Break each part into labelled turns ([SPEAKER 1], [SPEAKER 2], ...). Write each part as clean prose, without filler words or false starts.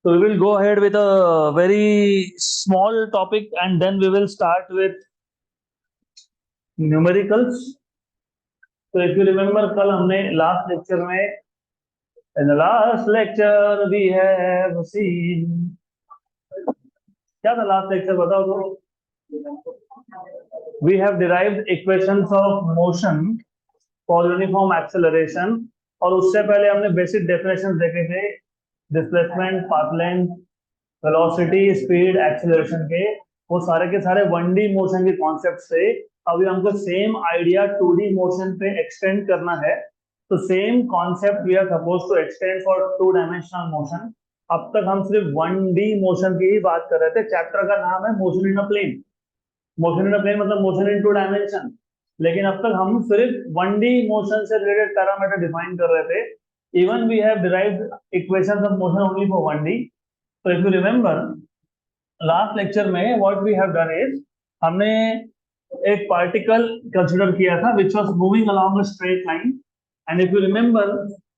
[SPEAKER 1] So we will go ahead with a very small topic and then we will start with numericals. So if you remember कल हमने last lecture में in the last lecture we have seen क्या था last lecture बताओ तो we have derived equations of motion for uniform acceleration और उससे पहले हमने basic definitions देखे थे displacement, path length, velocity speed acceleration के वो सारे के सारे 1D मोशन के कॉन्सेप्ट से अभी हमको सेम आइडिया 2D मोशन पे एक्सटेंड करना है तो same concept we are suppose to extend for 2 dimensional motion. अब तक हम सिर्फ 1D मोशन की ही बात कर रहे थे। चैप्टर का नाम है motion in a plane. Motion in a plane मतलब मोशन इन 2 डायमेंशन। लेकिन अब तक हम सिर्फ 1D मोशन से रिलेटेड पैरामीटर डिफाइन कर रहे थे। Even we have derived equations of motion only for 1D। तो if you remember last lecture में what we have done is हमने एक पार्टिकल कंसिडर किया था which was moving along a straight line and if you remember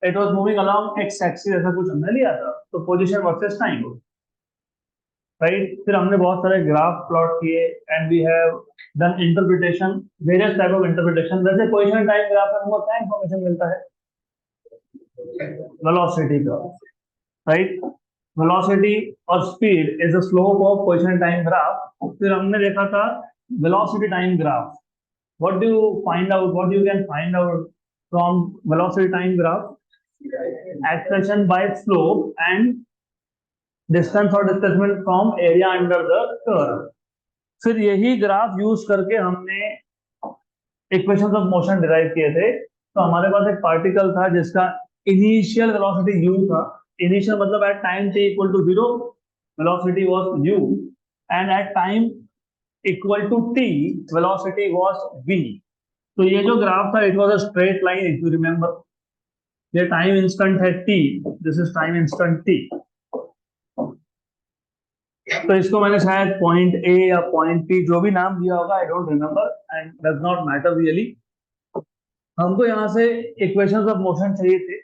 [SPEAKER 1] it was moving along x axis ऐसा कुछ हमने लिया था। तो पोजीशन वर्सेस टाइम राइट। फिर हमने बहुत सारे ग्राफ प्लॉट किए and we have done interpretation various type of interpretation. वैसे पोजीशन टाइम ग्राफ में हमको क्या इंफॉर्मेशन मिलता है? वेलोसिटी का, राइट। वेलोसिटी और speed is the slope of position time graph. फिर हमने देखा था velocity time graph. What do you find out, what you can find out from velocity time graph? Expression by slope and distance और displacement from area under the curve. फिर यही graph use करके हमने equations of motion derive किए थे। तो हमारे पास एक पार्टिकल था जिसका इनिशियल वेलोसिटी u था। इनिशियल मतलब at time t equal to 0 velocity was u and at time equal to t velocity was v। तो ये जो ग्राफ था it was a straight line if you remember. ये टाइम इंस्टेंट है t, this is time instant t। तो इसको मैंने शायद पॉइंट ए या पॉइंट पी जो भी नाम दिया होगा I don't remember and does not matter really. हमको यहाँ से इक्वेशंस ऑफ मोशन चाहिए थे।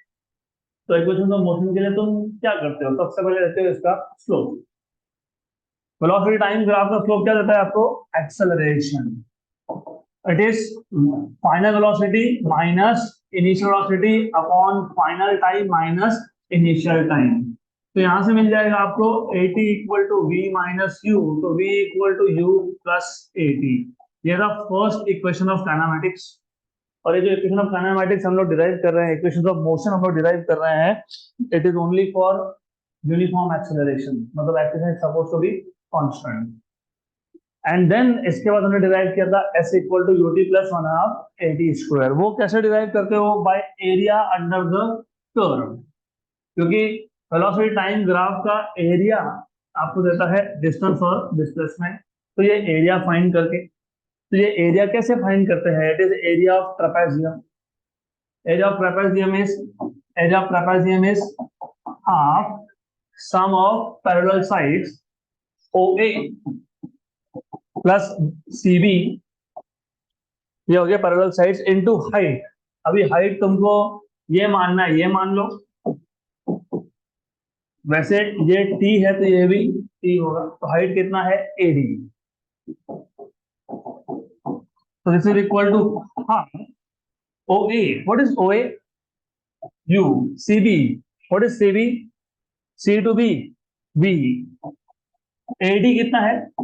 [SPEAKER 1] तो इक्वेशंस ऑफ मोशन के लिए तुम क्या करते हो? सबसे पहले लेते हो इसका स्लोप। वेलोसिटी टाइम ग्राफ का स्लोप क्या देता है आपको? Acceleration. It is final velocity minus initial velocity upon final time minus initial time. तो यहां से मिल जाएगा आपको at equal to v minus U. तो v equal to you plus at। ये था फर्स्ट इक्वेशन ऑफ काइनेमैटिक्स। और ये जो इक्वेशन ऑफ काइनेमैटिक्स हम लोग डिराइव कर रहे हैं, इक्वेशन ऑफ मोशन हम लोग डिराइव कर रहे हैं, it is only for uniform acceleration. मतलब acceleration is supposed to be constant. And then इसके बाद हमने डिराइव किया था s equal to ut plus 1/2 at square. वो कैसे डिराइव करते हो? By area under the curve. क्योंकि वेलोसिटी टाइम ग्राफ का एरिया आपको देता है डिस्टेंस और डिस्प्लेसमेंट। तो ये एरिया फाइंड करके, तो ये एरिया कैसे फाइंड करते हैं? It is area of trapezium. Area of trapezium is half sum of parallel sides OA plus CB। ये हो गया पैरेलल साइड्स इनटू हाइट। अभी हाइट तुमको ये मानना है, ये मान लो। वैसे ये t है तो ये भी t होगा। तो हाइट कितना है? AD। So this is equal to half OA. What is OA? U. CB. What is CB? C to B. B. AD कितना है? T.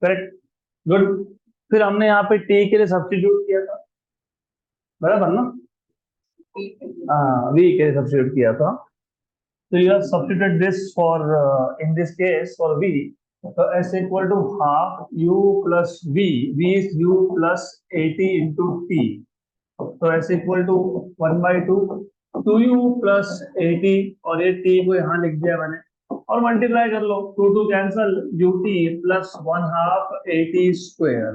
[SPEAKER 1] Correct, good. फिर हमने यहाँ पे T के लिए सब्स्टिट्यूट किया था, बराबर ना? हाँ, V के लिए सब्स्टिट्यूट किया था। तो you have substituted this for in this case for V। तो S equal to half U plus V। V is U plus AT into T। तो S equal to 1/2 2U plus AT और ये T को यहाँ लिख दिया मैंने और मल्टीप्लाई कर लो। 2 cancel, UT plus 1/2 AT square.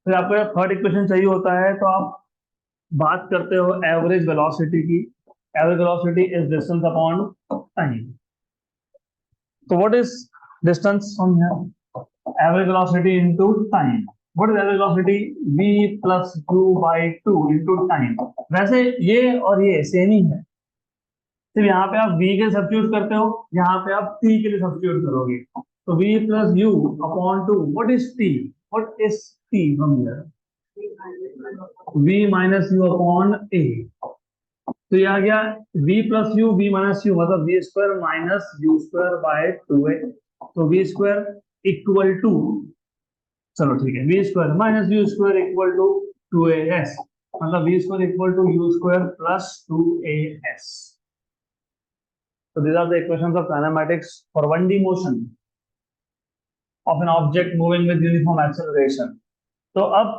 [SPEAKER 1] फिर आपको थर्ड इक्वेशन चाहिए होता है तो आप बात करते हो एवरेज वेलोसिटी की। Average velocity is distance upon time. So what is distance from here? Average velocity into time. What is average velocity? V plus U by 2 into time. वैसे ये और ये सेम ही है। सिर्फ यहाँ पे आप v के सब्स्टिट्यूट करते हो, यहाँ पे आप t के लिए सब्स्टिट्यूट करोगे, तो v plus u upon two what is t, what is t from here, v minus u upon a। तो ये आ गया v plus you, v minus you मतलब v square minus U square by 2a। तो v square equal to, चलो ठीक है, v square minus U square equal to 2as, मतलब v square equal to U square plus 2as। So these are the equations of kinematics for 1D motion of an object moving with uniform acceleration. So अब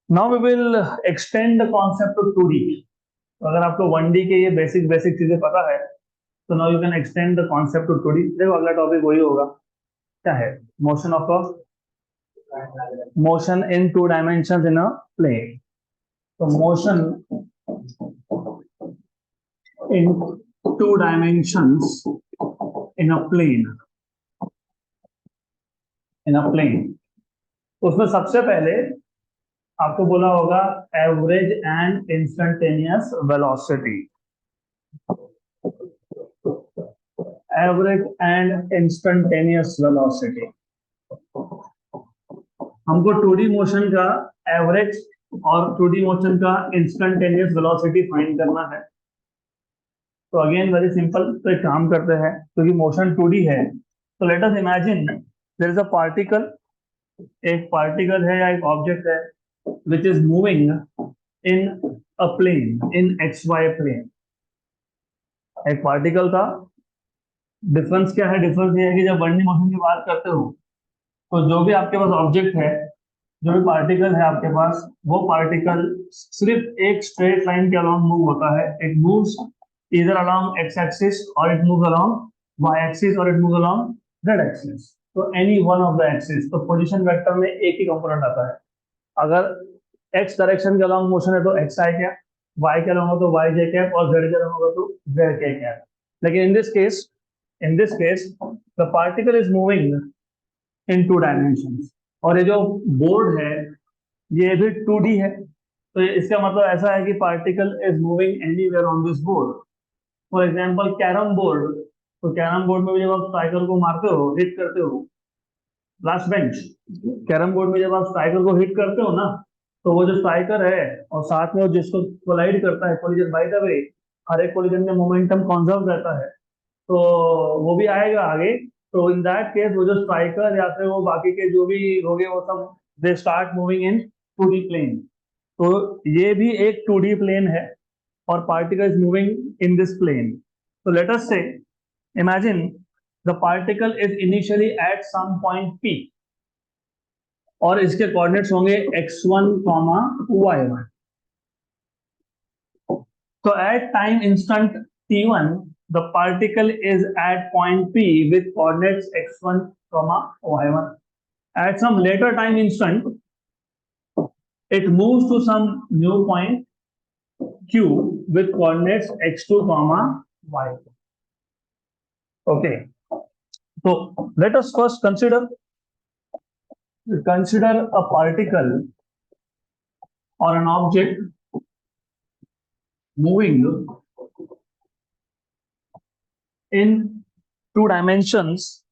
[SPEAKER 1] now we will extend the concept to 2D. तो अगर आपको 1D के ये basic basic चीजें पता है, तो now you can extend the concept to 2D. देखो अगला टॉपिक वही होगा, क्या है, motion of a motion in 2 dimensions in a plane. So motion in 2 dimensions in a plane, उसमें सबसे पहले आपको बोला होगा average and instantaneous velocity, average and instantaneous velocity. हमको 2D मोशन का एवरेज और 2D मोशन का इंस्टेंटेनियस वेलोसिटी फाइंड करना है। तो अगेन वेरी सिंपल, तो एक काम करते हैं, क्योंकि मोशन 2D है, तो let us imagine there is a particle, एक पार्टिकल है या एक ऑब्जेक्ट है which is moving in a plane, in xy plane। एक पार्टिकल का डिफरेंस क्या है, डिफरेंस ये है कि जब 1D मोशन की बात करते हो, तो जो भी आपके पास ऑब्जेक्ट है, जो भी पार्टिकल है आपके पास, वो पार्टिकल सिर्फ एक स्ट्रेट लाइन के अलोंग मूव होता है। It moves either along x axis और it moves along y axis और it moves along z axis, तो any one of the axis. तो पोजीशन वेक्टर में एक ही कंपोनेंट आता है। अगर x डायरेक्शन के अलोंग मोशन है तो x आई कैप, y के अलोंग हो तो y जे कैप और z के अलोंग होगा तो z के कैप। लेकिन इन this case the particle is moving in 2 dimensions, और ये जो बोर्ड है ये भी 2D है, तो इसका मतलब ऐसा है कि particle is moving anywhere on this board. For example carrom board, तो कैरम बोर्ड में भी जब आप स्ट्राइकर को मारते हो, हिट करते हो, लास्ट बेंच, कैरम बोर्ड में जब आप स्ट्राइकर को हिट करते हो ना, तो वो जो स्ट्राइकर है और साथ में वो जिसको कोलाइड करता है, कोलिजन, बाय द वे हर एक कोलिजन में मोमेंटम कंजर्व रहता है, तो वो भी आएगा आगे। तो इन दैट केस वो जो स्ट्राइकर या फिर वो बाकी के जो भी हो गए, वो सब they start moving in 2D plane. तो ये भी एक 2D प्लेन है और particle is moving in this plane. तो let us say imagine the particle is initially at some point P और इसके कोऑर्डिनेट्स होंगे x1, y1। So at time instant t1, the particle is at point P with coordinates x1, y1. At some later time instant, it moves to some new point Q with coordinates x2, y2. Okay. So let us first consider a particle or an object moving in 2 dimensions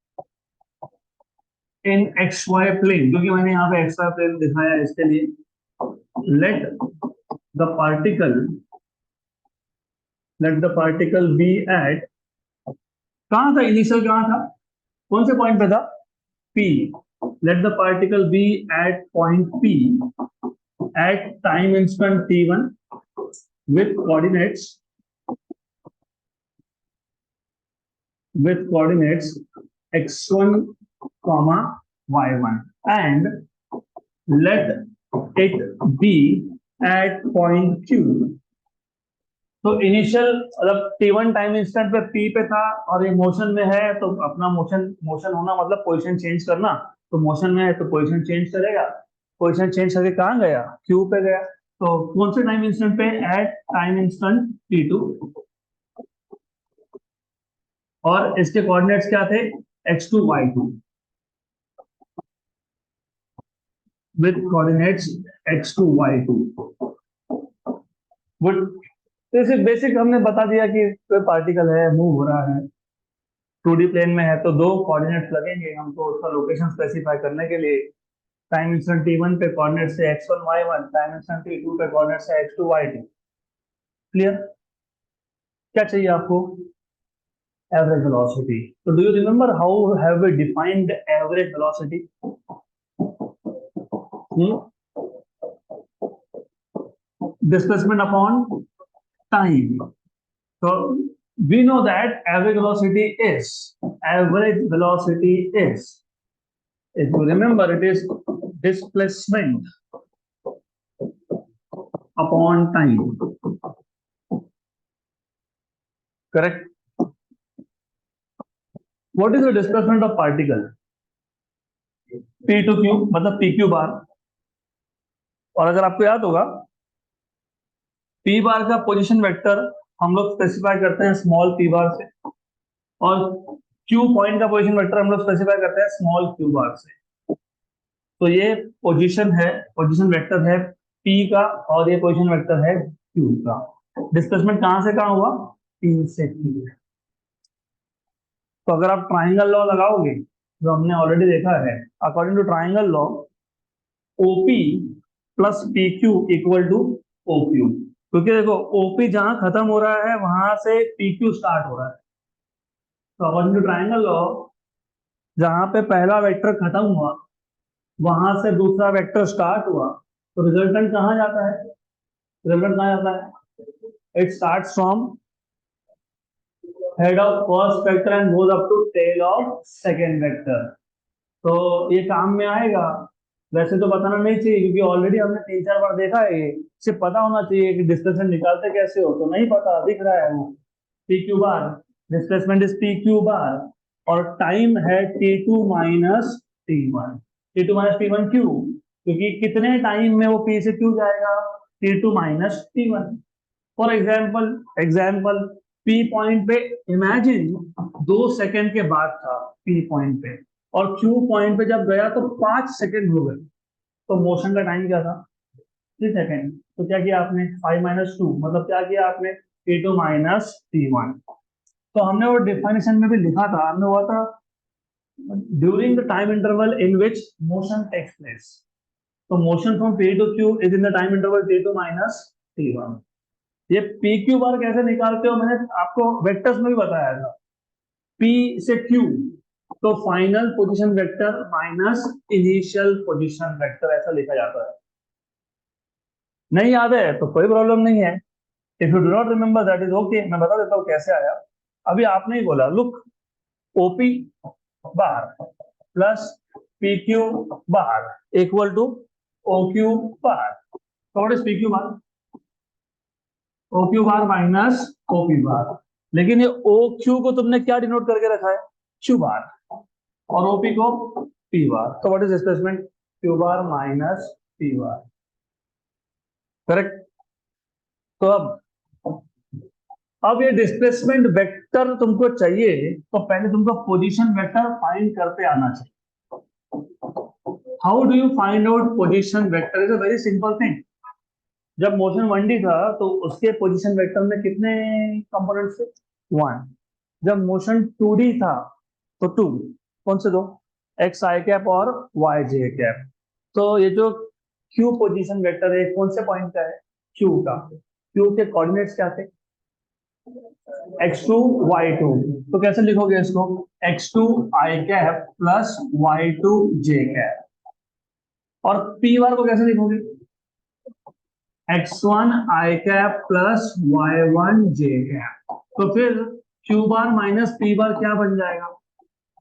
[SPEAKER 1] in xy plane, क्योंकि मैंने यहाँ पे xy plane दिखाया है इसके लिए। let the particle be at, कहाँ था इनिशियल, कहाँ था, कौन से पॉइंट पे था, P। let the particle be at point P at time instant t1 with coordinates x1, y1, and let it be at point Q। तो इनिशियल मतलब t1 टाइम इंस्टेंट पे P पे था और ये मोशन में है, तो अपना मोशन होना मतलब पोजीशन चेंज करना, तो मोशन में है तो पोजीशन चेंज करेगा, पोजीशन चेंज करके कहाँ गया, Q पे गया। तो कौन से टाइम इंस्टेंट पे, एट टाइम इंस्टेंट t2, और इसके कोऑर्डिनेट्स क्या थे, x2, y2 with coordinates x2, y2 would तो इसे बेसिक हमने बता दिया कि कोई पार्टिकल है, मूव हो रहा है, 2D प्लेन में है, तो दो कोऑर्डिनेट्स लगेंगे हमको उसका लोकेशन स्पेसिफाई करने के लिए। टाइम इंस्टेंट t1 पे कोऑर्डिनेट से x1 y1, time instant t2 पे कोऑर्डिनेट से x2 y2। क्लियर? क्या चाहिए आपको? Average velocity. तो do you remember how have we defined average velocity? Displacement upon time. So we know that average velocity is, if you remember, it is displacement upon time. Correct? What is the displacement of particle? P to Q मतलब PQ बार। और अगर आपको याद होगा, P बार का position vector हम लोग specify करते हैं स्मॉल p बार से, और Q पॉइंट का पोजीशन वेक्टर हम लोग स्पेसिफाई करते हैं स्मॉल q बार से। तो ये पोजीशन वेक्टर है P का, और ये पोजीशन वेक्टर है Q का। डिस्प्लेसमेंट कहां से कहां हुआ? P से Q। तो अगर आप ट्राइंगल लॉ लगाओगे, जो हमने ऑलरेडी देखा है, according to triangle law, OP plus PQ equal to OQ। क्योंकि देखो OP जहां खत्म हो रहा है वहां से PQ स्टार्ट हो रहा है। तो अकॉर्डिंग टू ट्राइंगल लॉ, जहां पे पहला वेक्टर खत्म हुआ वहां से दूसरा वेक्टर स्टार्ट हुआ, तो रिजल्टेंट कहाँ जाता है? रिजल्टेंट कहाँ जाता है? It starts from head of first vector and goes up to tail of second vector. तो ये काम में आएगा। वैसे तो बताना नहीं चाहिए क्योंकि ऑलरेडी हमने 3-4 बार देखा है ये। सिर्फ पता होना चाहिए कि डिस्प्लेसमेंट निकालते कैसे हो, तो नहीं पता, दिख रहा है वो PQ bar, displacement is PQ बार, और टाइम है T2 minus T1। T2 minus T1 क्यों? क्योंकि कितने टाइम में वो P से Q जाएगा? T2 minus T1। For example P point पे इमेजिन 2 सेकंड के बाद था P पॉइंट पे, और Q पॉइंट पे जब गया तो 5 सेकंड हो गए, तो मोशन का टाइम क्या था? 3 सेकंड। तो क्या किया आपने? 5 माइनस 2, मतलब क्या किया आपने? T2 minus T1। तो हमने वो डिफिनेशन में भी लिखा था, हमने हुआ था during the time interval in which motion takes place. तो motion from P to Q is in the time interval T2 minus T1। ये PQ बार कैसे निकालते हो मैंने आपको वेक्टर्स में भी बताया था। P से Q, तो final position vector minus initial position vector, ऐसा लिखा जाता है। नहीं याद है तो कोई प्रॉब्लम नहीं है। If you do not remember that is okay, मैं बता देता हूँ कैसे आया। अभी आपने ही बोला, look, OP bar plus PQ bar equal to OQ bar. तो what is PQ bar? OQ bar minus OP bar. लेकिन ये OQ को तुमने क्या डिनोट करके रखा है? Q बार, और OP को P बार। तो what is displacement? Q bar minus P bar. Correct? तो अब ये डिस्प्लेसमेंट वेक्टर तुमको चाहिए, तो पहले तुमको पोजीशन वेक्टर फाइंड करते आना चाहिए। How do you find out position vector? Is a very simple thing. जब मोशन 1D था तो उसके पोजीशन वेक्टर में कितने कंपोनेंट्स थे? 1। जब मोशन 2D था तो 2। कौन से दो? एक्स आई कैप और वाई जे कैप। तो ये जो Q पोजीशन वेक्टर है कौन से पॉइंट का है? Q का। Q के कोऑर्डिनेट्स क्या थे? x2 y2। तो कैसे लिखोगे इसको? x2 i cap plus y2 j cap. और p बार को कैसे लिखोगे? x1 i cap plus y1 j cap. तो फिर q बार माइनस p बार क्या बन जाएगा?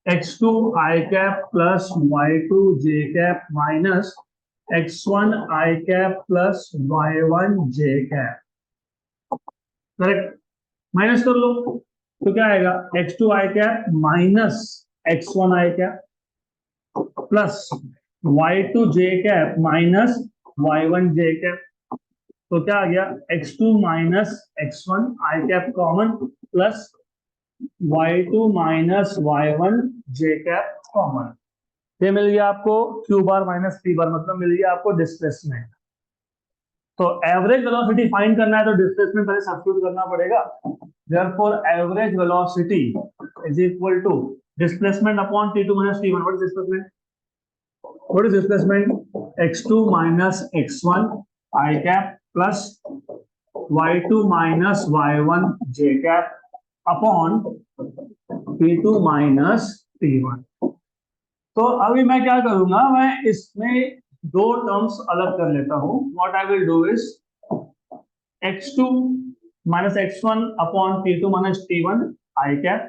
[SPEAKER 1] x2 i cap plus y2 j cap minus x1 i cap plus y1 j cap. Correct? Minus कर लो तो क्या आएगा? x2 i cap minus x1 i cap plus y2 j cap minus y1 j cap. तो क्या आ गया? x2 minus x1 i cap common plus y2 minus y1 j cap common. ये मिल गया आपको Q बार माइनस P बार, मतलब मिल गया आपको displacement. तो एवरेज वेलोसिटी फाइंड करना है तो डिस्प्लेसमेंट पहले सब्स्टिट्यूट करना पड़ेगा। Therefore average velocity is equal to displacement upon t2 minus t1. What is displacement? What is displacement? x2 minus x1 I cap plus y2 minus y1 j cap upon t2 minus t1. तो अभी मैं क्या करूंगा, मैं इसमें दो terms अलग कर लेता हूं. What I will do is x2 minus x1 upon t2 minus t1 I cap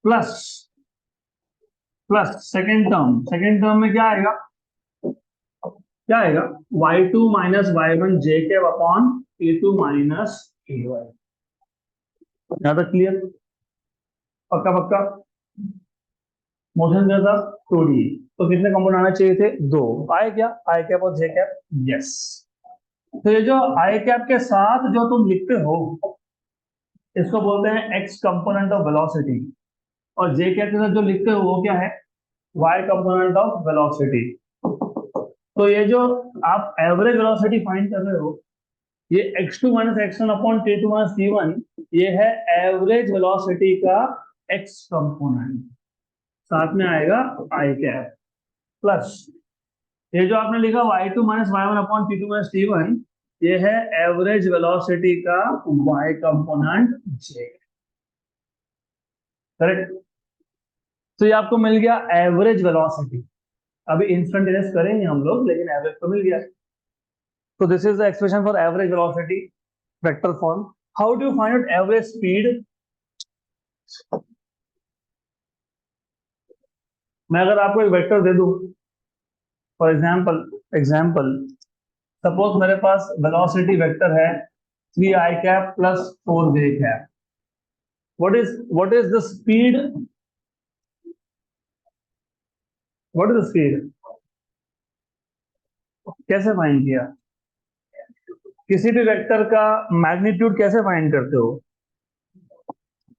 [SPEAKER 1] plus second term में क्या आएगा y2 minus y1 j cap upon t2 minus t1. यहां तक क्लियर? पक्का मोशन क्या था 2D, तो कितने कंपोनेंट आना चाहिए थे? दो. आए क्या? आई कैप और जे कैप. यस. तो ये जो आई कैप के साथ जो तुम लिखते हो इसको बोलते हैं एक्स कंपोनेंट ऑफ वेलोसिटी, और जे कैप के साथ जो लिखते हो वो क्या है? Y component of velocity. तो ये जो आप एवरेज वेलोसिटी फाइंड कर रहे हो, ये x2 minus x1 upon t2 minus t1, ये है एवरेज वेलोसिटी का एक्स कंपोनेंट. साथ में आएगा आई कैप प्लस ये जो आपने लिखा y2 minus y1 upon t2 minus t1, ये है एवरेज वेलोसिटी का y कंपोनेंट j. करेक्ट? तो ये आपको मिल गया एवरेज वेलोसिटी. अभी इंस्टेंटेनियस करेंगे हम लोग, लेकिन एवरेज तो मिल गया. तो this is the expression for average velocity vector form. How do you find out average speed? मैं अगर आपको एक वेक्टर दे दूं, फॉर एग्जाम्पल सपोज मेरे पास वेलोसिटी वेक्टर है 3i cap plus 4j cap. what is the speed? what is the speed? कैसे find किया? किसी भी वेक्टर का मैग्नीट्यूड कैसे फाइंड करते हो?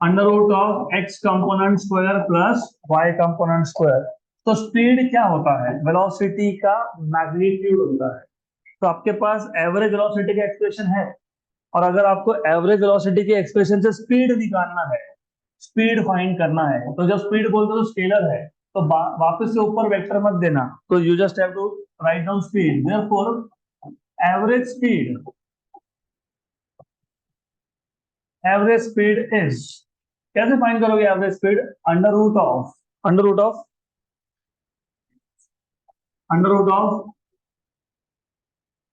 [SPEAKER 1] Under root of x component square plus y component square. तो स्पीड क्या होता है? वेलोसिटी का मैग्नीट्यूड होता है. तो आपके पास एवरेज वेलोसिटी का एक्सप्रेशन है, और अगर आपको एवरेज वेलोसिटी के एक्सप्रेशन से स्पीड निकालना है, स्पीड फाइंड करना है, तो जब स्पीड बोलते हो तो स्केलर है, तो वापस से ऊपर वेक्टर मत देना, तो you just have to write down speed. Therefore average speed is, कैसे फाइंड करोगे average speed? Under root of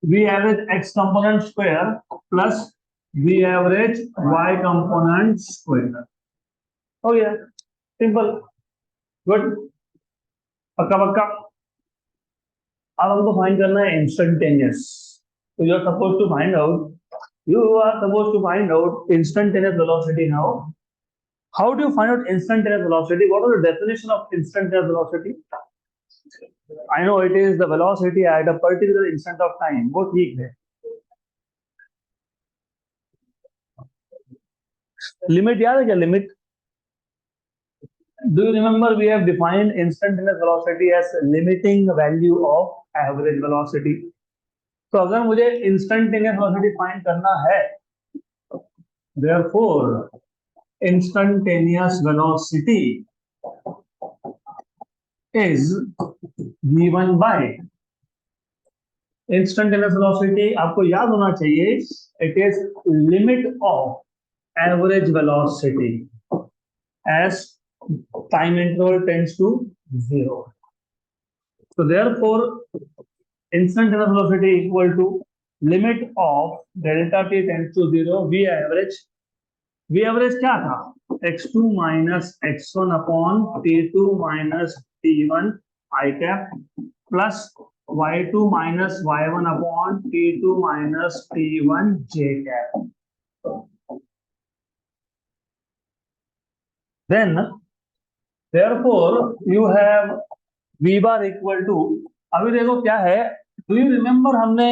[SPEAKER 1] V average x component square plus V average y component square. हो गया, सिंपल, गुड, पक्का. अब हमको फाइंड करना है instantaneous. तो you are suppose to find out instantaneous velocity. Now how do you find out instantaneous velocity? What is the definition of instantaneous velocity? I know it is the velocity at a particular instant of time. वो ठीक है. Limit याद है क्या? Limit, do you remember we have defined instantaneous velocity as limiting value of average velocity. तो अगर मुझे instantaneous velocity find करना है, therefore instantaneous velocity is v1 by instantaneous velocity. आपको याद होना चाहिए, it is limit of average velocity as time interval tends to 0. so therefore instantaneous velocity equal to limit of delta t tends to 0 v average क्या था? x2 minus x1 upon t2 minus t1 I cap plus y2 minus y1 upon t2 minus t1 j cap. Then therefore you have v bar equal to, अभी देखो क्या है, do you remember हमने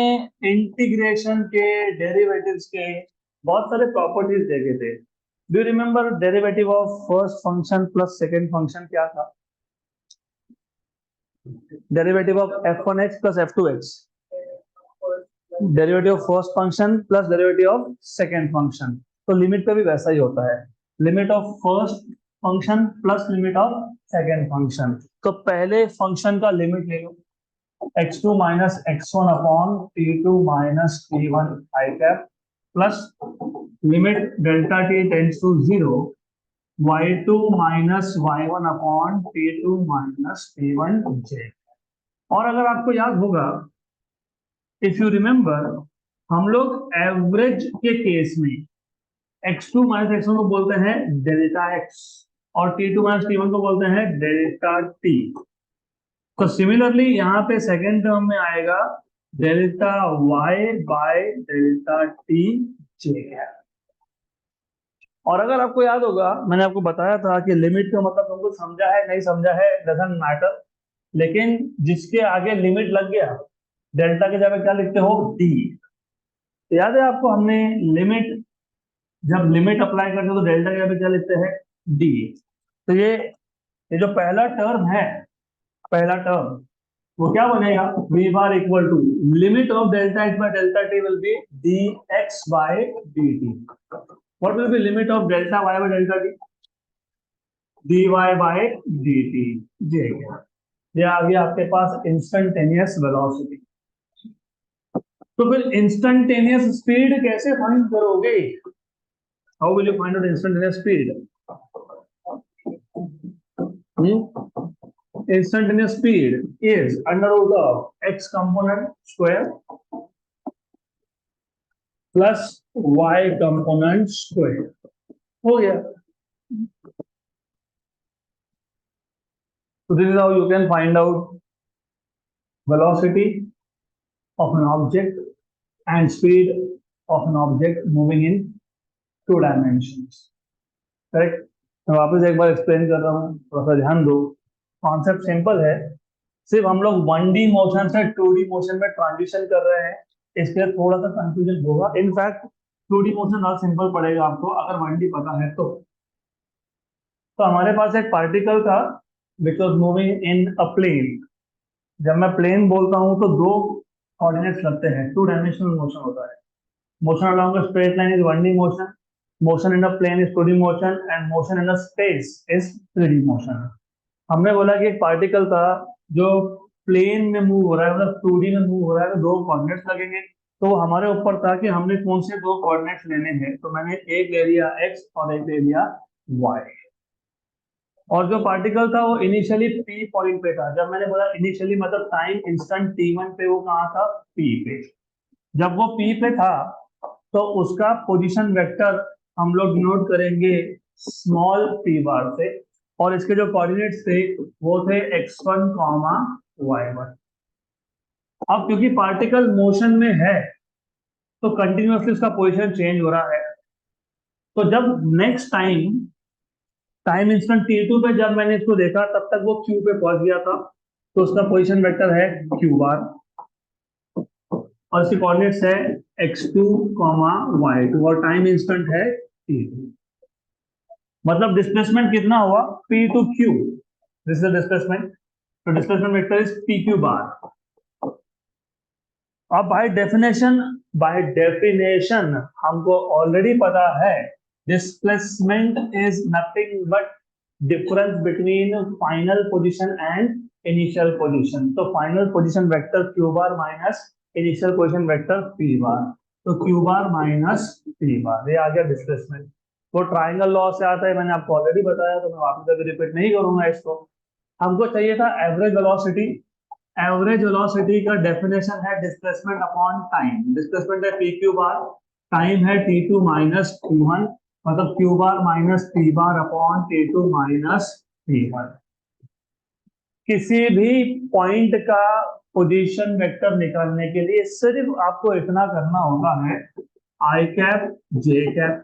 [SPEAKER 1] integration के, derivatives के बहुत सारे properties देखे थे. Do you remember derivative of first function plus second function क्या था? Derivative of f1x plus f2x. Derivative of first function plus derivative of second function. तो लिमिट का भी वैसा ही होता है, limit of first function plus limit of second function. तो पहले फंक्शन का लिमिट ले लो, x2 minus x1 upon t2 minus t1 I cap plus limit delta t tends to 0 y2 minus y1 upon t2 minus t1 j। और अगर आपको याद होगा, if you remember, हम लोग एवरेज के केस में x2 माइनस x1 को बोलते हैं डेल्टा x और t2 माइनस t1 को बोलते हैं डेल्टा t। तो सिमिलरली यहाँ पे सेकेंड टर्म में आएगा delta y by delta t j। और अगर आपको याद होगा, मैंने आपको बताया था कि लिमिट का मतलब तुमको समझा है नहीं समझा है डजंट मैटर, लेकिन जिसके आगे लिमिट लग गया, डेल्टा के जगह क्या लिखते हो, डी। तो याद है आपको, हमने लिमिट, जब लिमिट अप्लाई करते हो तो डेल्टा के जगह क्या लिखते हैं, डी। तो ये जो पहला टर्म है, पहला टर्म वो क्या बनेगा, V bar equal to limit of delta X by delta T will be D X by D T. What will be limit of delta Y by delta T, D Y by D T. ये आ गया आपके पास instantaneous velocity. तो फिर instantaneous speed कैसे find करोगे, how will you find out instantaneous speed? Instantaneous speed is under root of x component square plus y component square। हो गया। So this is how you can find out velocity of an object and speed of an object moving in two dimensions। Correct. मैं वापस एक बार explain कर रहा हूँ, थोड़ा सा ध्यान दो। कॉन्सेप्ट सिंपल है, सिर्फ हम लोग 1D मोशन से 2D मोशन में ट्रांजिशन कर रहे हैं, इसलिए थोड़ा सा कंफ्यूजन होगा। इनफैक्ट 2D मोशन बहुत सिंपल पड़ेगा आपको अगर 1D पता है तो हमारे पास एक पार्टिकल था which was moving in a plane. जब मैं प्लेन बोलता हूँ तो दो कोऑर्डिनेट्स लगते हैं, टू डायमेंशनल मोशन होता है। Motion along a straight line is 1D motion, motion in a plane is 2D motion and motion in a space is 3D motion. हमने बोला कि एक पार्टिकल था जो प्लेन में मूव हो रहा है, मतलब 2D में मूव हो रहा है, तो दो कोऑर्डिनेट्स लगेंगे। तो हमारे ऊपर था कि हमने कौन से दो कोऑर्डिनेट्स लेने हैं, तो मैंने एक ले लिया x और एक ले लिया y। और जो पार्टिकल था वो इनिशियली p पॉइंट पे था। जब मैंने बोला इनिशियली मतलब टाइम इंस्टेंट t1 पे वो कहाँ था, p पे। जब वो p पे था तो उसका पोजीशन वेक्टर हम लोग नोट करेंगे स्मॉल p बार से, और इसके जो कोऑर्डिनेट्स थे वो थे x1 कॉमा y1। अब क्योंकि पार्टिकल मोशन में है तो कंटिन्यूअसली उसका पोजीशन चेंज हो रहा है। तो जब नेक्स्ट टाइम इंस्टेंट t2 पे जब मैंने इसको देखा तब तक वो q पे पहुंच गया था, तो उसका पोजीशन वेक्टर है q बार और इसके कोऑर्डिनेट्स है x2 कॉमा y2 और टाइम इंस्टेंट है t2। मतलब डिस्प्लेसमेंट कितना हुआ, p to q, this is displacement. तो displacement vector is pq bar. अब बाय डेफिनेशन हमको ऑलरेडी पता है displacement is nothing but difference between final position and initial position. तो final position vector q bar minus initial position vector p bar, तो q bar minus p bar, ये आ गया displacement. वो triangle law से आता है, मैंने आपको ऑलरेडी बताया, तो मैं वापस अभी रिपीट नहीं करूंगा इसको। हमको चाहिए था एवरेज वेलोसिटी। एवरेज वेलोसिटी का डेफिनेशन है डिस्प्लेसमेंट अपॉन टाइम। डिस्प्लेसमेंट है पी क्यू बार, टाइम है t2 माइनस t1, मतलब q bar minus p bar upon t2 minus t1। किसी भी पॉइंट का पोजीशन वेक्टर निकालने के लिए सिर्फ आपको इतना करना होगा है आई कैप जे कैप,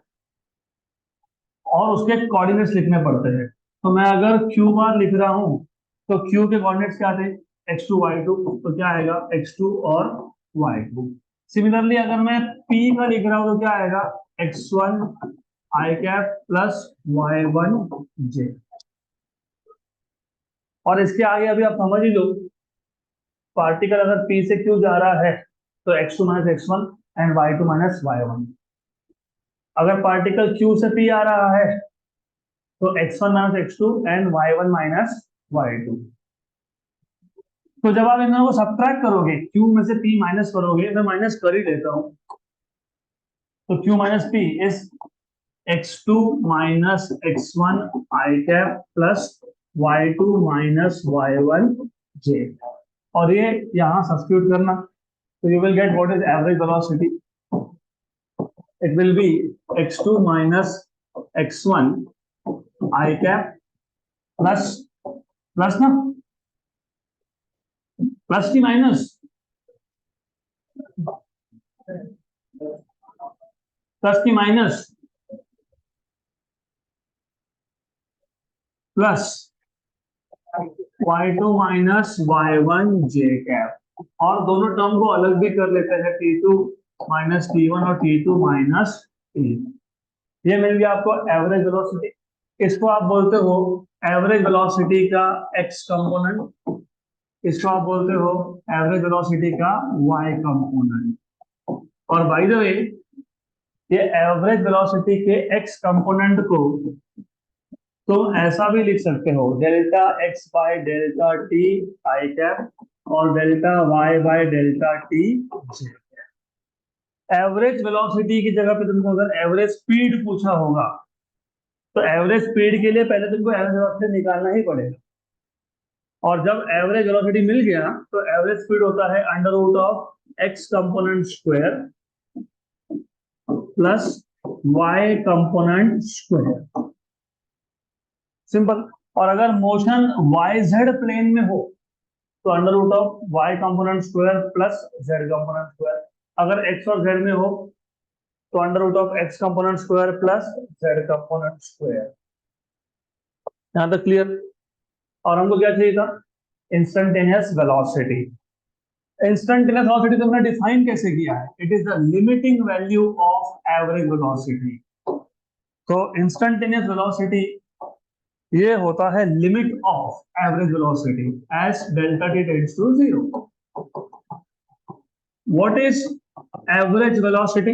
[SPEAKER 1] और उसके कोऑर्डिनेट्स लिखने पड़ते हैं। तो मैं अगर q बार लिख रहा हूं तो q के कोऑर्डिनेट्स क्या थे, x2 y2, तो क्या आएगा x2 और y2। सिमिलरली अगर मैं p का लिख रहा हूं तो क्या आएगा x1 i cap plus y1 j। और इसके आगे अभी आप समझ ही लो, पार्टिकल अगर p से q जा रहा है तो x2 minus x1 and y2 minus y1। अगर पार्टिकल q से p आ रहा है तो x1 minus x2 and y1 minus y2। तो जब आप इन दोनों को सब्ट्रैक्ट करोगे, q में से p माइनस करोगे, मैं माइनस कर ही लेता हूं, तो q minus p is x2 minus x1 i cap plus y2 minus y1 j। और ये यहां सब्स्टिट्यूट करना, तो you will get what is average velocity. It will be x2 minus x1 i cap plus plus ना plus की minus plus की minus plus y2 minus y1 j cap. और दोनों टर्म को अलग भी कर लेते हैं, t2 माइनस t1 और t2 माइनस t। ये मिल गया आपको एवरेज वेलोसिटी। इसको आप बोलते हो एवरेज वेलोसिटी का x कंपोनेंट, इसको आप बोलते हो एवरेज वेलोसिटी का y कंपोनेंट। और बाय द वे ये एवरेज वेलोसिटी के x कंपोनेंट को तो ऐसा भी लिख सकते हो, delta x by delta T I cap और delta y by delta T j. एवरेज वेलोसिटी की जगह पे तुमको अगर एवरेज स्पीड पूछा होगा तो एवरेज स्पीड के लिए पहले तुमको एवरेज वेलोसिटी निकालना ही पड़ेगा। और जब एवरेज वेलोसिटी मिल गया तो एवरेज स्पीड होता है under root of x component square plus Y component square, simple. और अगर मोशन वाई जेड प्लेन में हो तो under root of Y component square plus Z component square. अगर एक्स और जेड में हो तो under root of x component square plus Z component square. यहां तक क्लियर। और हमको क्या चाहिए था, इंस्टेंटेनियस वेलोसिटी। इंस्टेंटेनियस वेलोसिटी तुमने डिफाइन कैसे किया है, it is the limiting value of average velocity. तो इंस्टेंटेनियस वेलोसिटी ये होता है limit of average velocity as delta T tends to zero. What is average velocity,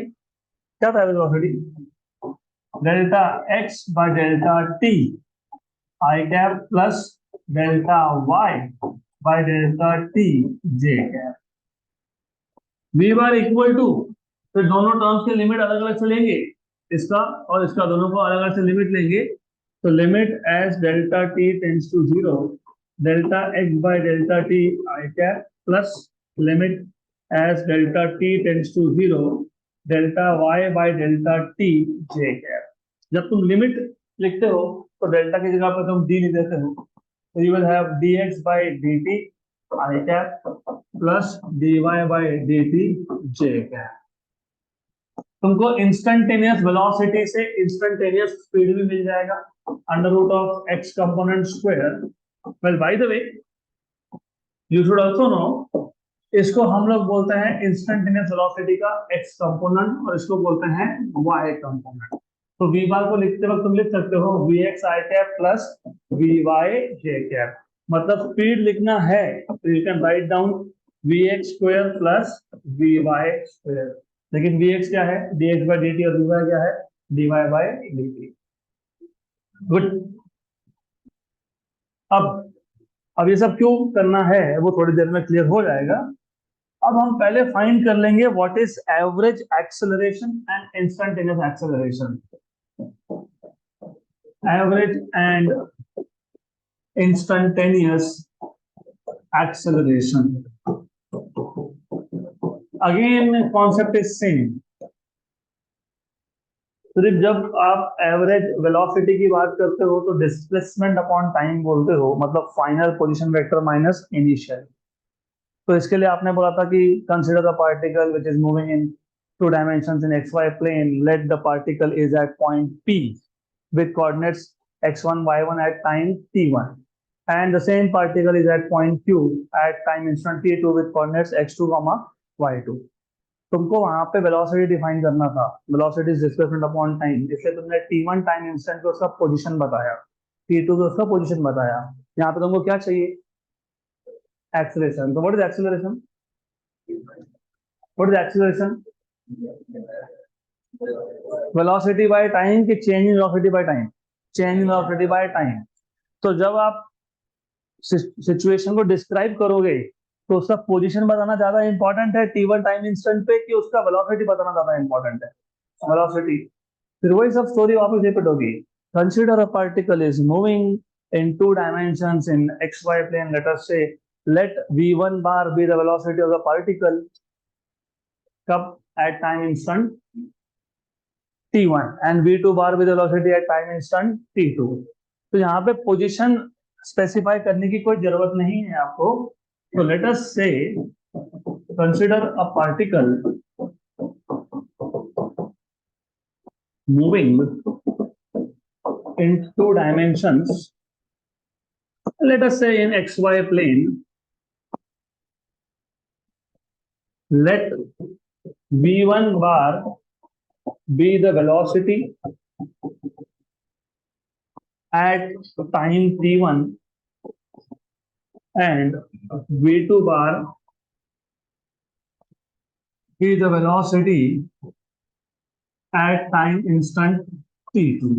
[SPEAKER 1] क्या था average velocity, delta X by delta T I cap plus delta Y by delta T J cap. V bar equal to, फिर दोनों terms के limit अलग अलग से लेंगे, इसका और इसका दोनों को अलग अलग से लिमिट लेंगे। तो limit as delta T tends to zero delta X by delta T I cap plus limit as delta T tends to zero delta Y by delta T J cap. जब तुम लिमिट लिखते हो तो delta की जगह पर तुम D लिख देते हो, तो you will have dx by dt i cap plus dy by dt j cap। तुमको इंस्टेंटेनियस वेलोसिटी से इंस्टेंटेनियस स्पीड भी मिल जाएगा under root of x component square. Well by the way you should also know, इसको हम लोग बोलते हैं इंस्टेंटेनियस वेलोसिटी का एक्स कंपोनेंट और इसको बोलते हैं वाई कंपोनेंट। तो वी बार को लिखते वक्त तुम लिख सकते हो वी एक्स आई cap plus v y j cap. मतलब स्पीड लिखना है तो you can write down v x square plus v y square. लेकिन वी एक्स क्या है, d x by d t, और वी वाई क्या है, d y by d t. Good. अब ये सब क्यों करना है वो थोड़ी देर में क्लियर हो जाएगा। अब हम पहले फाइंड कर लेंगे what is average acceleration and instantaneous acceleration. Average and instantaneous acceleration, again concept is same। सिर्फ जब आप एवरेज वेलोसिटी की बात करते हो तो डिस्प्लेसमेंट अपॉन टाइम बोलते हो, मतलब final position vector minus initial. तो इसके लिए आपने बोला था कि consider the particle which is moving in two dimensions in x y plane, let the particle is at point p with coordinates x1 y1 at time t1 and the same particle is at point q at time instant t2 with coordinates x2 y2। तुमको वहां पे velocity define करना था, velocity is displacement upon time, इसलिए तुमने t1 time instant को उसका position बताया, t2 को उसका पोजीशन बताया। यहाँ पे तुमको क्या चाहिए, एक्सेलरेशन। तो what is acceleration, what is acceleration? Velocity by time कि change in velocity by time? Change in velocity by time. तो जब आप सिचुएशन को डिस्क्राइब करोगे तो उसका पोजीशन बताना ज्यादा इंपॉर्टेंट है t1 टाइम इंस्टेंट पे कि उसका वेलोसिटी बताना ज्यादा इंपॉर्टेंट है? वेलोसिटी। फिर वही सब स्टोरी वापस रिपीट होगी। Consider a particle is moving in two dimensions in xy plane. Let us say let v1 bar be the velocity of the particle कब? at time instant t1 and v2 bar be the velocity at time instant t2. तो यहाँ पे position specify करने की कोई जरूरत नहीं है आपको। तो लेट अस से consider a particle moving in two dimensions, let us say in xy plane. Let v1 bar be the velocity at time t1 and v2 bar be the velocity at time instant t2.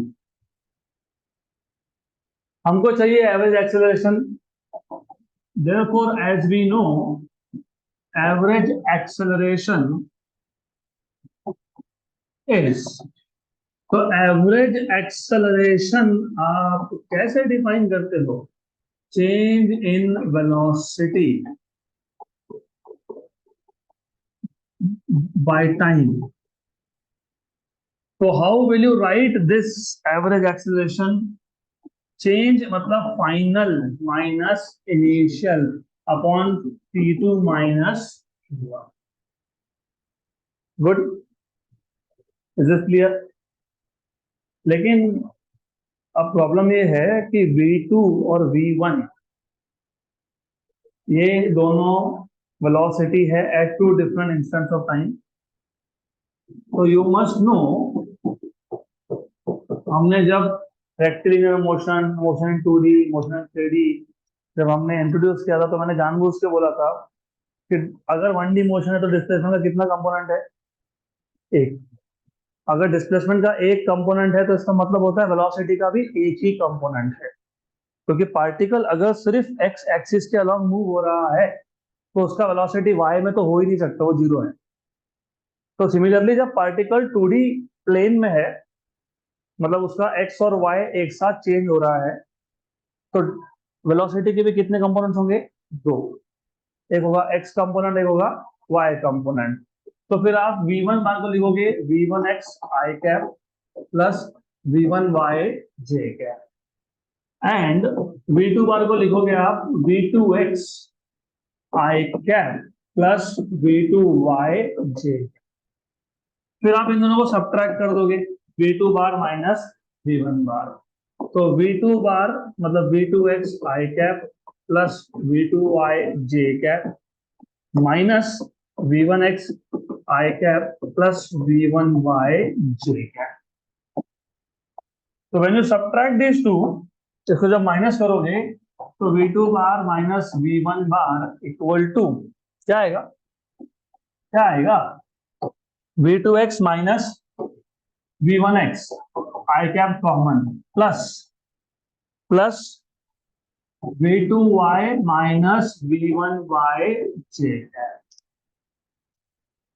[SPEAKER 1] हमको चाहिए average acceleration. Therefore, as we know, average acceleration is, तो average acceleration आप कैसे define करते हो? Change in velocity by time. तो how will you write this average acceleration? Change मतलब final minus initial upon t2 minus. Good, is this clear? लेकिन अब problem ये है कि v2 और v1 ये दोनों वेलोसिटी है at two different instants of time. तो यू मस्ट नो, हमने जब rectilinear motion, motion in 2D, motion in 3D जब हमने इंट्रोड्यूस किया था तो मैंने जानबूझ के बोला था कि अगर 1D मोशन है तो डिस्प्लेसमेंट का कितना कंपोनेंट है? एक। अगर डिस्प्लेसमेंट का एक कंपोनेंट है तो इसका मतलब होता है वेलोसिटी का भी एक ही कंपोनेंट है, क्योंकि पार्टिकल अगर सिर्फ एक्स एक्सिस के अलॉन्ग मूव हो रहा है तो उसका वेलोसिटी वाई में तो हो ही नहीं सकता, वो जीरो है। तो सिमिलरली जब पार्टिकल 2D प्लेन में है, मतलब उसका एक्स और वाई एक साथ चेंज हो रहा है, तो वेलोसिटी के भी कितने कंपोनेंट्स होंगे? दो। एक होगा एक्स कंपोनेंट, एक होगा वाई कंपोनेंट। तो फिर आप v1 बार को लिखोगे v1x i cap plus v1y j cap and v2 बार को लिखोगे आप v2x i cap plus v2y j। फिर आप इन दोनों को सब्ट्रैक्ट कर दोगे, v2 बार माइनस v1 बार। तो v2 बार मतलब v2x i cap plus v2y j cap minus v1x i cap plus v1y j cap. तो when you subtract this two, इसको जब माइनस करोगे तो v2 bar minus v1 bar equal to क्या आएगा? क्या आएगा? v2x minus v1x i cap common plus plus v2y minus v1y j cap.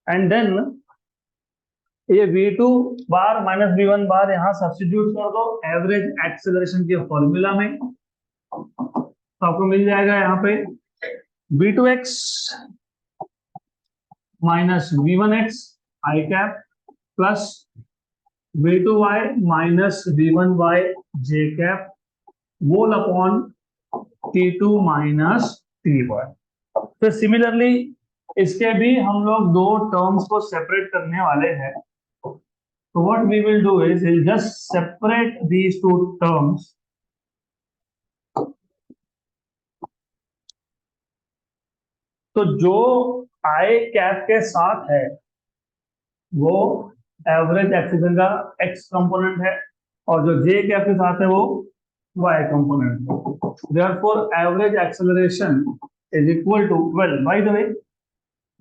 [SPEAKER 1] And then ये v2 बार माइनस v1 बार यहां सब्स्टिट्यूट कर दो एवरेज एक्सेलरेशन के फॉर्मूला में, तो आपको मिल जाएगा यहाँ पे v2x minus v1x i cap plus v2y minus v1y j cap whole upon t2 minus t1। तो सिमिलरली इसके भी हम लोग दो टर्म्स को सेपरेट करने वाले हैं। So what we will do is we'll just separate these two terms. तो जो i कैप के साथ है वो एवरेज एक्सीलरेशन का x कंपोनेंट है और जो j कैप के साथ है वो y कंपोनेंट है। Therefore, average acceleration is equal to, well, by the way,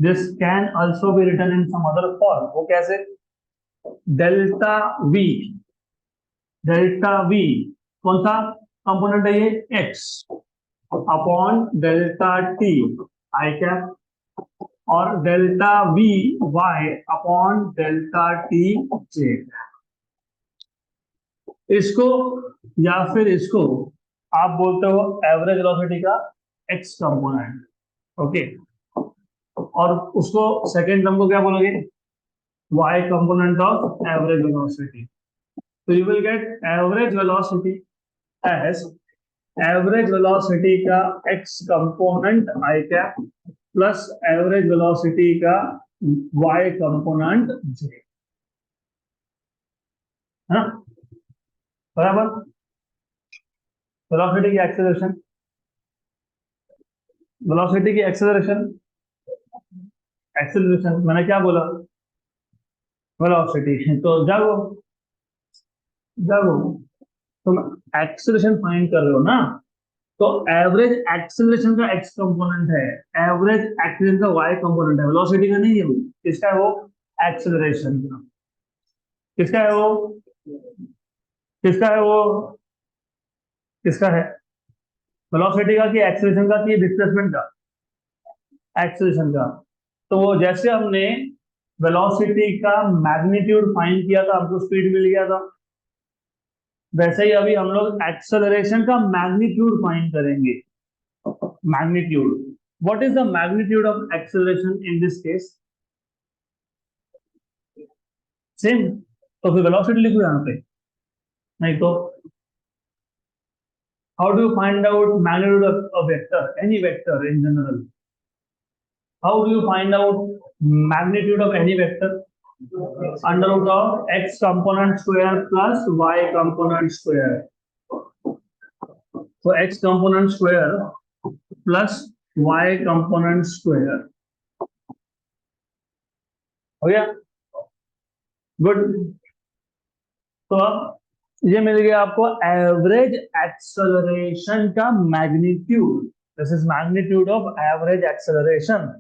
[SPEAKER 1] this can also be written in some other form. वो कैसे? डेल्टा वी, डेल्टा वी कौन सा कंपोनेंट है? ये x upon delta T I cap, और delta v y upon delta T j. इसको या फिर इसको आप बोलते हो एवरेज वेलोसिटी का एक्स कंपोनेंट। ओके, और उसको सेकेंड टर्म को क्या बोलोगे? Y component of average velocity. तो you will get average velocity as average velocity का x component i cap plus average velocity का वाई कंपोनेंट जे। हाँ, बराबर। वेलोसिटी की एक्सेलरेशन, वेलोसिटी की एक्सेलरेशन, एक्सेलरेशन मैंने क्या बोला? वेलोसिटी। तो जाओ जाओ, तुम एक्सेलरेशन फाइंड कर रहे हो ना, तो एवरेज एक्सेलरेशन का एक्स कंपोनेंट है, एवरेज एक्सेलरेशन का वाई कंपोनेंट है, वेलोसिटी का नहीं है वो। किसका है वो? एक्सेलरेशन का। किसका है वो? किसका है वो? किसका है? वेलोसिटी का कि एक्सेलरेशन का कि डिस्प्लेसमेंट का? एक्सेलरेशन का। तो वो जैसे हमने वेलोसिटी का मैग्नीट्यूड फाइंड किया था, हमको स्पीड मिल गया था, वैसे ही अभी हम लोग एक्सेलरेशन का मैग्नीट्यूड फाइंड करेंगे। Magnitude, what is the magnitude of acceleration in this case? Same. तो फिर वेलोसिटी लिखो यहाँ पे, नहीं तो how do you find out magnitude of a vector, any vector in general? How do you find out magnitude of any vector? Under root of x component square plus Y component square. तो x component square plus Y component square हो गया। Good. तो अब ये मिल गया आपको average acceleration का magnitude. This is magnitude of average acceleration.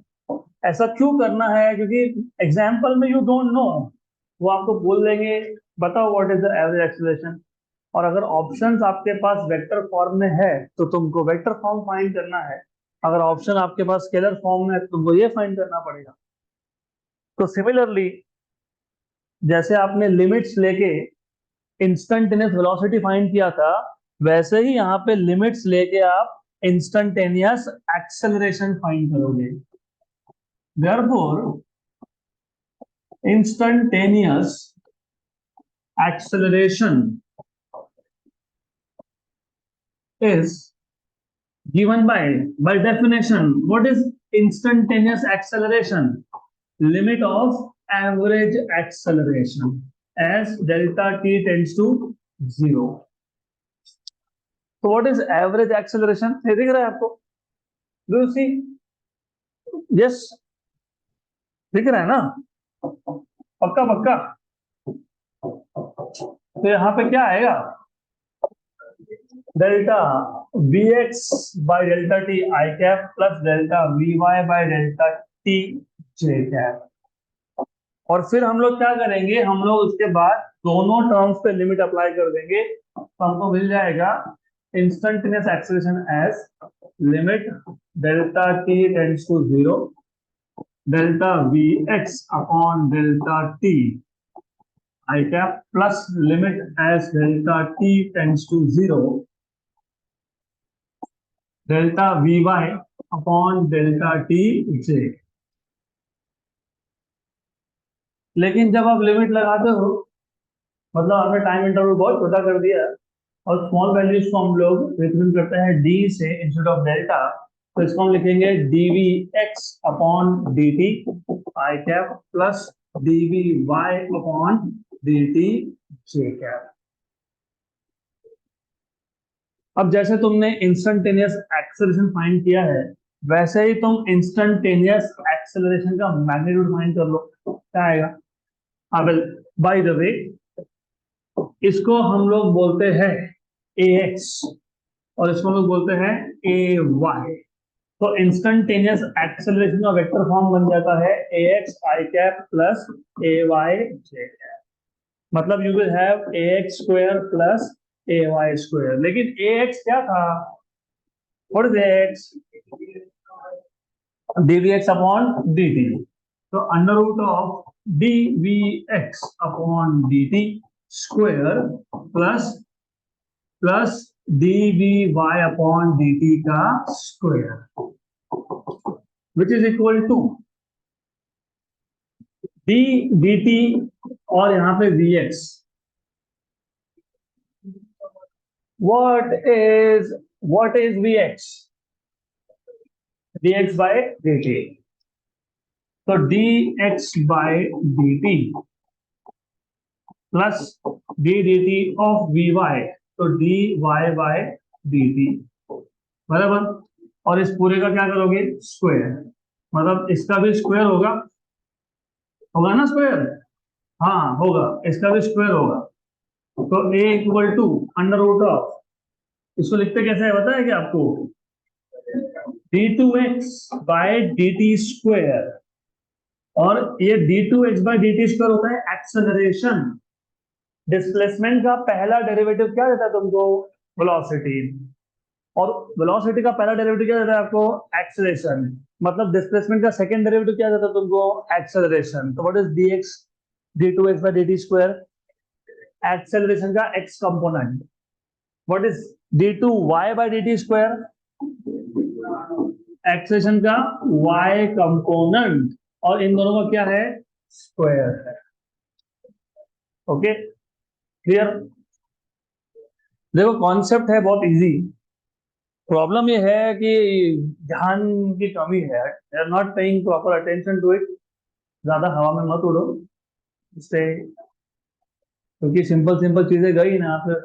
[SPEAKER 1] ऐसा क्यों करना है? क्योंकि एग्जाम्पल में यू डोंट नो, वो आपको बोल देंगे बताओ what is the average acceleration, और अगर ऑप्शंस आपके पास वेक्टर फॉर्म में है तो तुमको वेक्टर फॉर्म फाइंड करना है, अगर ऑप्शन आपके पास स्केलर फॉर्म में है तो तुमको ये फाइंड करना पड़ेगा। तो सिमिलरली जैसे आपने लिमिट्स लेके इंस्टेंटेनियस वेलोसिटी फाइंड किया था, वैसे ही यहाँ पे लिमिट्स लेके आप इंस्टेंटेनियस एक्सेलरेशन फाइंड करोगे। Therefore, instantaneous acceleration is given by definition. What is instantaneous acceleration? Limit of average acceleration as delta t tends to 0. So what is average acceleration? ये दिख रहा है आपको? Do you see? Yes, दिख रहा है ना? पक्का पक्का। तो यहाँ पे क्या आएगा? Delta v x by delta T I cap plus delta v y by delta T J cap. और फिर हम लोग क्या करेंगे? हम लोग उसके बाद दोनों टर्म्स पे लिमिट अप्लाई कर देंगे, तो हमको मिल जाएगा instantaneous acceleration as limit delta T tends to 0 delta v x upon delta T I cap plus limit as delta T tends to 0 delta v y upon delta T j. लेकिन जब आप limit लगाते हो, मतलब हमने time interval बहुत छोटा कर दिया और स्मॉल वैल्यूज को हम लोग रिप्रेजेंट करते हैं डी से इंस्टेड ऑफ डेल्टा, तो इसको हम लिखेंगे d v x upon d t आई cap plus d v y upon d t जे कैप। अब जैसे तुमने इंस्टेंटेनियस एक्सेलरेशन फाइंड किया है, वैसे ही तुम इंस्टेंटेनियस एक्सेलरेशन का मैग्नीट्यूड फाइंड कर लो, क्या आएगा? अब बाय द वे इसको हम लोग बोलते हैं ए एक्स और इसको हम लोग बोलते हैं ए वाई। तो इंस्टेंटेनियस एक्सेलरेशन का वेक्टर फॉर्म बन जाता है ax I cap plus ay j cap, मतलब you will have ax square plus ay square. लेकिन ax क्या था, what is ax, dvx upon dt। तो under root of dvx upon dt square plus plus dvy upon dt का square which is equal to d dt और यहाँ पे vx। what is vx, dx by dt। तो dx by dt plus d dt of vy, तो dy by dt बराबर। और इस पूरे का क्या करोगे, स्क्वायर, मतलब इसका भी स्क्वायर होगा, होगा ना स्क्वायर, हाँ होगा, इसका भी स्क्वायर होगा। तो a equal to under root of, इसको लिखते कैसे है पता है क्या आपको, d2x बाय dt स्क्वायर, और ये d2x बाय dt स्क्वायर होता है एक्सेलरेशन। डिस्प्लेसमेंट का पहला डेरिवेटिव क्या देता है तुमको, वेलोसिटी, और वेलोसिटी का पहला डेरिवेटिव क्या देता है आपको, एक्सेलरेशन। मतलब डिस्प्लेसमेंट का सेकंड डेरिवेटिव क्या देता है तुमको, एक्सेलरेशन। तो what is dx d2x by dt square, acceleration का x component. What is d2y by dt square, acceleration का y कंपोनेंट, और इन दोनों का क्या है, स्क्वायर है। Okay clear. देखो कॉन्सेप्ट है बहुत इजी, प्रॉब्लम ये है कि ध्यान की कमी है, they are not paying proper attention to it. ज्यादा हवा में मत उड़ो इससे, क्योंकि सिंपल सिंपल चीजें गई ना, फिर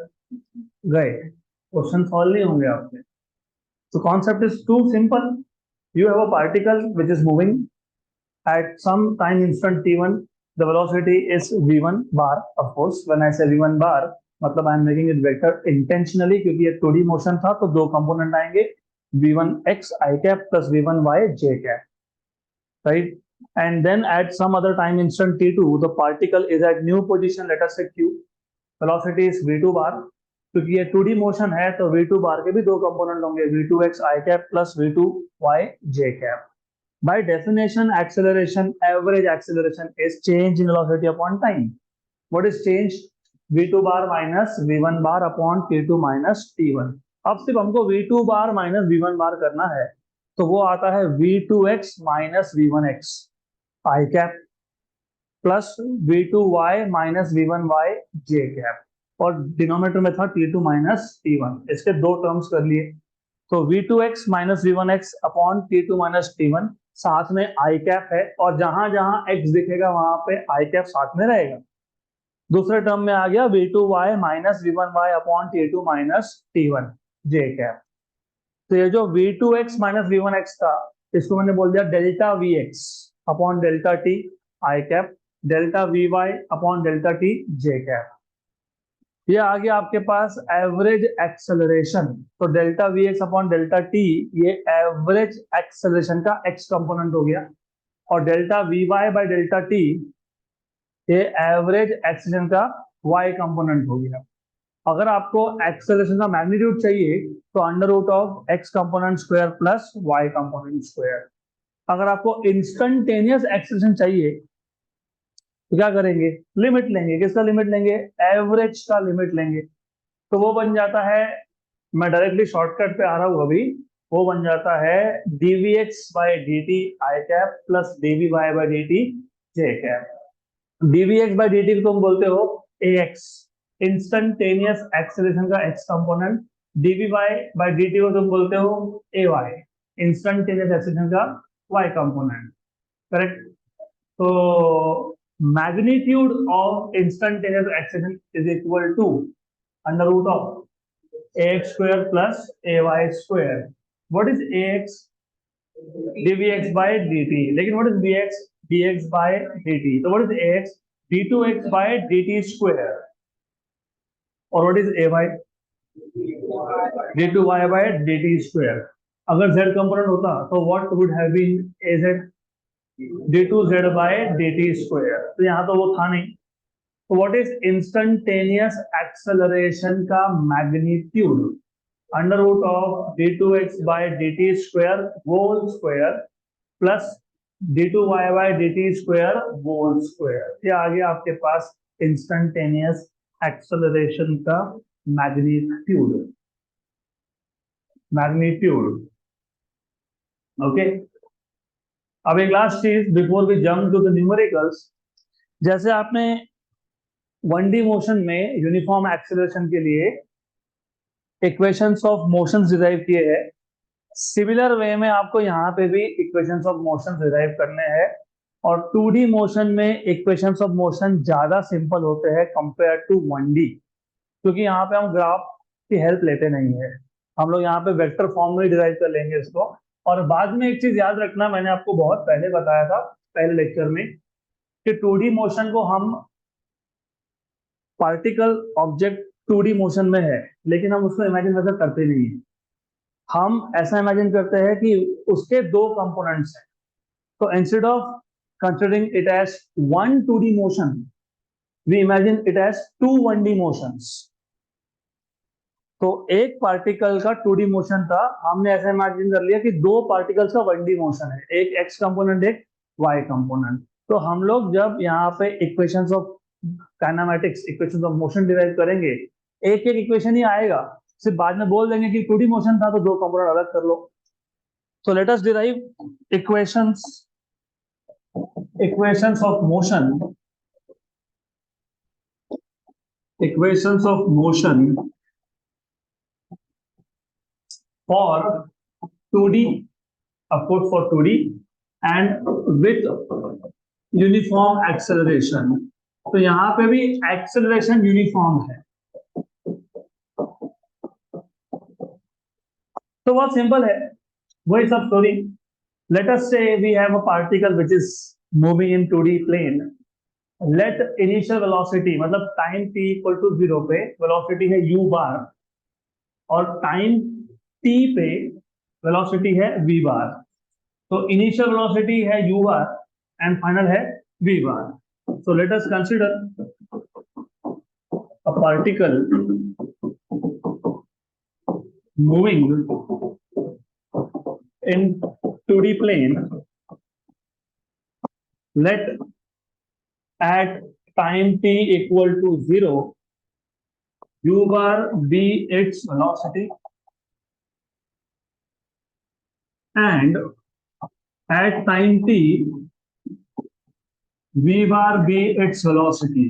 [SPEAKER 1] गए, क्वेश्चन सॉल्व नहीं होंगे आपके। तो concept is too simple, you have a particle which is moving at some time instant t1, the velocity is v1 bar। of course when I say v1 bar, मतलब I am making it vector intentionally, क्योंकि ये 2D motion था तो दो component आएंगे, v1x I cap plus v1y j cap, right? And then at some other time instant t2, the particle is at new position, let us say q, velocity is v2 bar। क्योंकि ये 2D motion है तो v2 बार के भी दो component होंगे, v2x I cap plus v2y j cap। By definition, acceleration, average acceleration is change in velocity upon time. What is change? v2 bar minus v1 bar upon t2 minus t1। अब सिर्फ हमको v2 bar minus v1 bar करना है, तो वो आता है v2x minus v1x I cap plus v2y minus v1y j cap, और डिनोमिनेटर में था t2 minus t1, इसके दो टर्म्स कर लिए। तो v2x minus v1x upon t2 minus t1, साथ में I कैप है, और जहां जहां x दिखेगा वहां पे I कैप साथ में रहेगा। दूसरे टर्म में आ गया v2y minus v1y upon t2 minus t1 j cap. तो ये जो v2x minus v1x था, इसको मैंने बोल दिया delta vx upon delta t I cap, delta vy upon delta t j cap. ये आ गया आपके पास एवरेज एक्सेलरेशन। तो delta v x upon delta t, ये एवरेज एक्सेलरेशन का एक्स कंपोनेंट हो गया, और delta v y by delta t, ये एवरेज एक्सेलरेशन का वाई कंपोनेंट हो गया। अगर आपको एक्सेलरेशन का मैग्नीट्यूड चाहिए तो under root of x component square plus Y component square. अगर आपको इंस्टेंटेनियस एक्सेलरेशन चाहिए तो क्या करेंगे, लिमिट लेंगे। किसका लिमिट लेंगे, एवरेज का लिमिट लेंगे। तो वो बन जाता है, मैं डायरेक्टली शॉर्टकट पे आ रहा हूं अभी, वो बन जाता है dvx by dt I cap plus dvy by dt j cap. dvx by dt को तुम बोलते हो ax, इंस्टेंटेनियस एक्सेलरेशन का x component. dvy by dt को तुम बोलते हो ay, इंस्टेंटेनियस एक्सेलरेशन का y कंपोनेंट, करेक्ट। तो magnitude of instantaneous acceleration is equal to under root of ax square plus ay square। What is ax? dvx by dt। लेकिन what is bx? dx by dt। तो what is ax? d2x by dt square। और what is ay? d2y by dt square। अगर z component होता तो what would have been az d2z by dt square, तो यहाँ तो वो था नहीं। तो व्हाट इज इंस्टेंटेनियस एक्सेलरेशन का magnitude, under root of d2x by dt square whole square plus d2y by dt square whole square. ये आ गया आपके पास इंस्टेंटेनियस एक्सेलरेशन का मैग्नीट्यूड। ओके, अब एक लास्ट चीज before we jump to the numericals, जैसे आपने 1D मोशन में यूनिफॉर्म एक्सेलरेशन के लिए इक्वेशंस ऑफ मोशंस डिराइव किए हैं, सिमिलर वे में आपको यहाँ पे भी इक्वेशंस ऑफ मोशन डिराइव करने हैं। और 2D मोशन में इक्वेशंस ऑफ मोशन ज्यादा सिंपल होते हैं कंपेयर टू 1D, क्योंकि यहाँ पे हम ग्राफ की हेल्प लेते नहीं है, हम लोग यहाँ पे वेक्टर फॉर्म में डिराइव कर लेंगे इसको। और बाद में एक चीज याद रखना, मैंने आपको बहुत पहले बताया था पहले लेक्चर में कि 2D मोशन को हम पार्टिकल ऑब्जेक्ट 2D मोशन में है, लेकिन हम उसको इमेजिन वैसा करते नहीं है। हम ऐसा इमेजिन करते हैं कि उसके दो कंपोनेंट्स हैं, तो instead of considering it as 1 2D motion we imagine it as 2 1D motions. तो एक पार्टिकल का 2D मोशन था, हमने ऐसा इमेजिन कर लिया कि दो पार्टिकल्स का 1D मोशन है, एक x कंपोनेंट एक y कंपोनेंट। तो हम लोग जब यहाँ पे equations of kinematics, equations of motion derive करेंगे, एक एक इक्वेशन ही आएगा, सिर्फ बाद में बोल देंगे कि 2D मोशन था तो दो कंपोनेंट अलग कर लो। So let us derive equations of motion for 2D, of course for 2D and with uniform acceleration। तो यहाँ पे भी एक्सेलरेशन यूनिफॉर्म है। तो बहुत सिंपल है, वही सब story. Let us say we have a particle which is moving in 2D plane. Let initial velocity, मतलब टाइम t इक्वल टू 0 पे वेलोसिटी है u बार, और टाइम t पे वेलोसिटी है v बार। तो इनिशियल वेलोसिटी है u bar and final है v bar. So let us consider a particle moving in 2D plane. Let at time t equal to 0, u bar be its velocity, and at time t v bar be its velocity.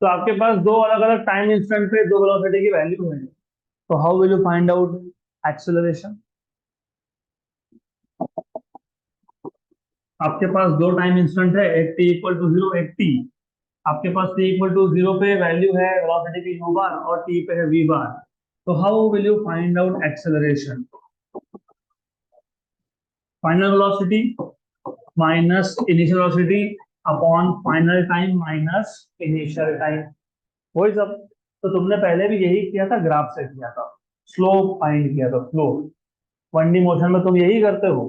[SPEAKER 1] तो आपके पास दो अलग अलग time instant पे दो velocity की value है, तो how will you find out acceleration? आपके पास दो टाइम इंस्टेंट है, एक t इक्वल टू 0, एक t। आपके पास t इक्वल टू 0 पे वैल्यू है वेलोसिटी की u बार और t पे है v बार, तो how will you find out acceleration? Final velocity minus initial velocity upon final time minus initial time, वही सब। तो तुमने पहले भी यही किया था, ग्राफ से किया था, स्लोप फाइंड किया था। स्लोप 1D मोशन में तुम यही करते हो,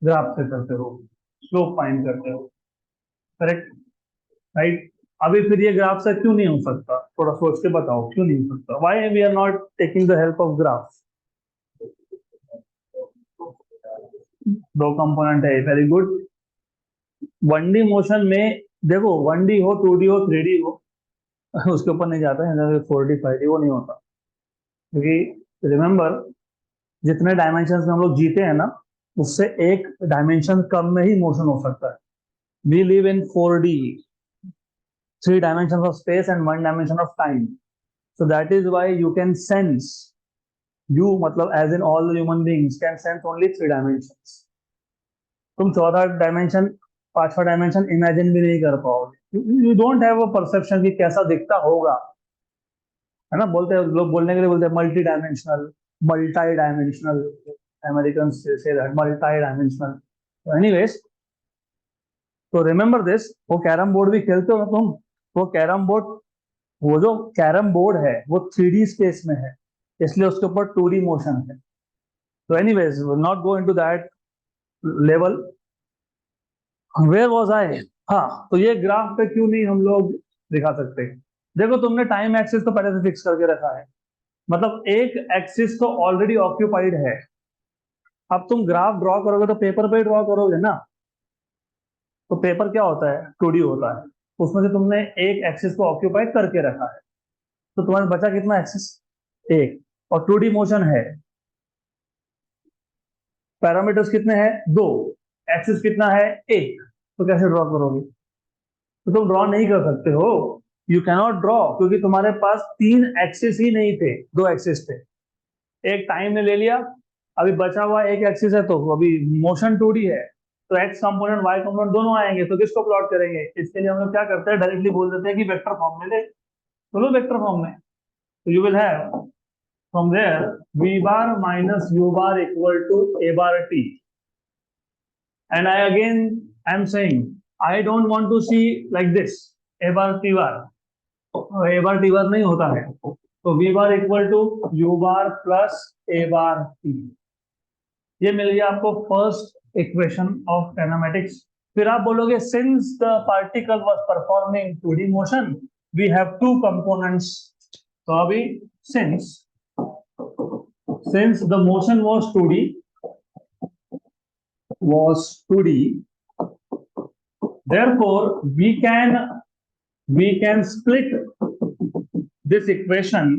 [SPEAKER 1] ग्राफ से करते हो, स्लोप फाइंड करते हो, करेक्ट, राइट। अभी फिर ये ग्राफ से क्यों नहीं हो सकता, थोड़ा सोच के बताओ क्यों नहीं हो सकता? Why we are not taking the help of graph? दो कंपोनेंट है, वेरी गुड। 1D मोशन में देखो, 1D हो 2D हो 3D हो उसके ऊपर नहीं जाता है, 4D 5D वो नहीं होता, क्योंकि रिमेंबर जितने डायमेंशन में हम लोग जीते हैं ना, उससे एक डायमेंशन कम में ही मोशन हो सकता है। We live in 4D, 3 dimensions of space and 1 dimension of time, so that is why you can sense, you मतलब as in all the human beings can sense only 3 dimensions। तुम चौथा dimension, पांचवा dimension imagine भी नहीं कर पाओगे, you don't have a perception कि कैसा दिखता होगा, है ना। बोलते हैं लोग, बोलने के लिए बोलते हैं multi dimensional, multi dimensional, American say that multi dimensional. Anyways, तो रिमेंबर दिस, वो कैरम बोर्ड भी खेलते हो ना तुम, वो कैरम बोर्ड वो जो कैरम बोर्ड है वो 3D स्पेस में है, इसलिए उसके ऊपर 2D मोशन है। तो anyways not go into that level. Where was I? हाँ, तो ये ग्राफ पे क्यों नहीं हम लोग दिखा सकते? देखो, तुमने टाइम एक्सिस तो पहले से फिक्स करके रखा है, मतलब एक एक्सिस तो ऑलरेडी ऑक्यूपाइड है। अब तुम ग्राफ ड्रॉ करोगे तो पेपर पे ड्रॉ करोगे ना। तो पेपर क्या होता है? 2D होता है। उसमें से तुमने एक एक्सिस को ऑक्यूपाइड करके रखा है, तो तुम्हारे बचा कितना एक्सिस? एक। और 2D मोशन है, पैरामीटर्स कितने हैं? दो। एक्सिस कितना है? एक। तो कैसे ड्रॉ करोगे? तो तुम ड्रॉ नहीं कर सकते हो। यू कैनॉट ड्रॉ, क्योंकि तुम्हारे पास तीन एक्सिस ही नहीं थे, दो एक्सिस थे। एक टाइम ने ले लिया, अभी बचा हुआ एक एक्सिस है, तो अभी मोशन 2D है, तो एक्स कंपोनेंट वाई कंपोनेंट दोनों आएंगे, तो किसको प्लॉट करेंगे? इसके लिए हम लोग क्या करते हैं, डायरेक्टली बोल देते हैं कि वेक्टर फॉर्म में ले। चलो वेक्टर फॉर्म में, तो you will have from there v bar minus u bar equal to a bar t। And I again I am saying I don't want to see like this a bar t bar. a bar t bar नहीं होता है, तो v bar equal to u bar plus a bar t। ये मिल गया आपको first equation of kinematics. फिर आप बोलोगे since the particle was performing 2D motion we have two components. तो अभी since since the motion was 2D, therefore we can split this equation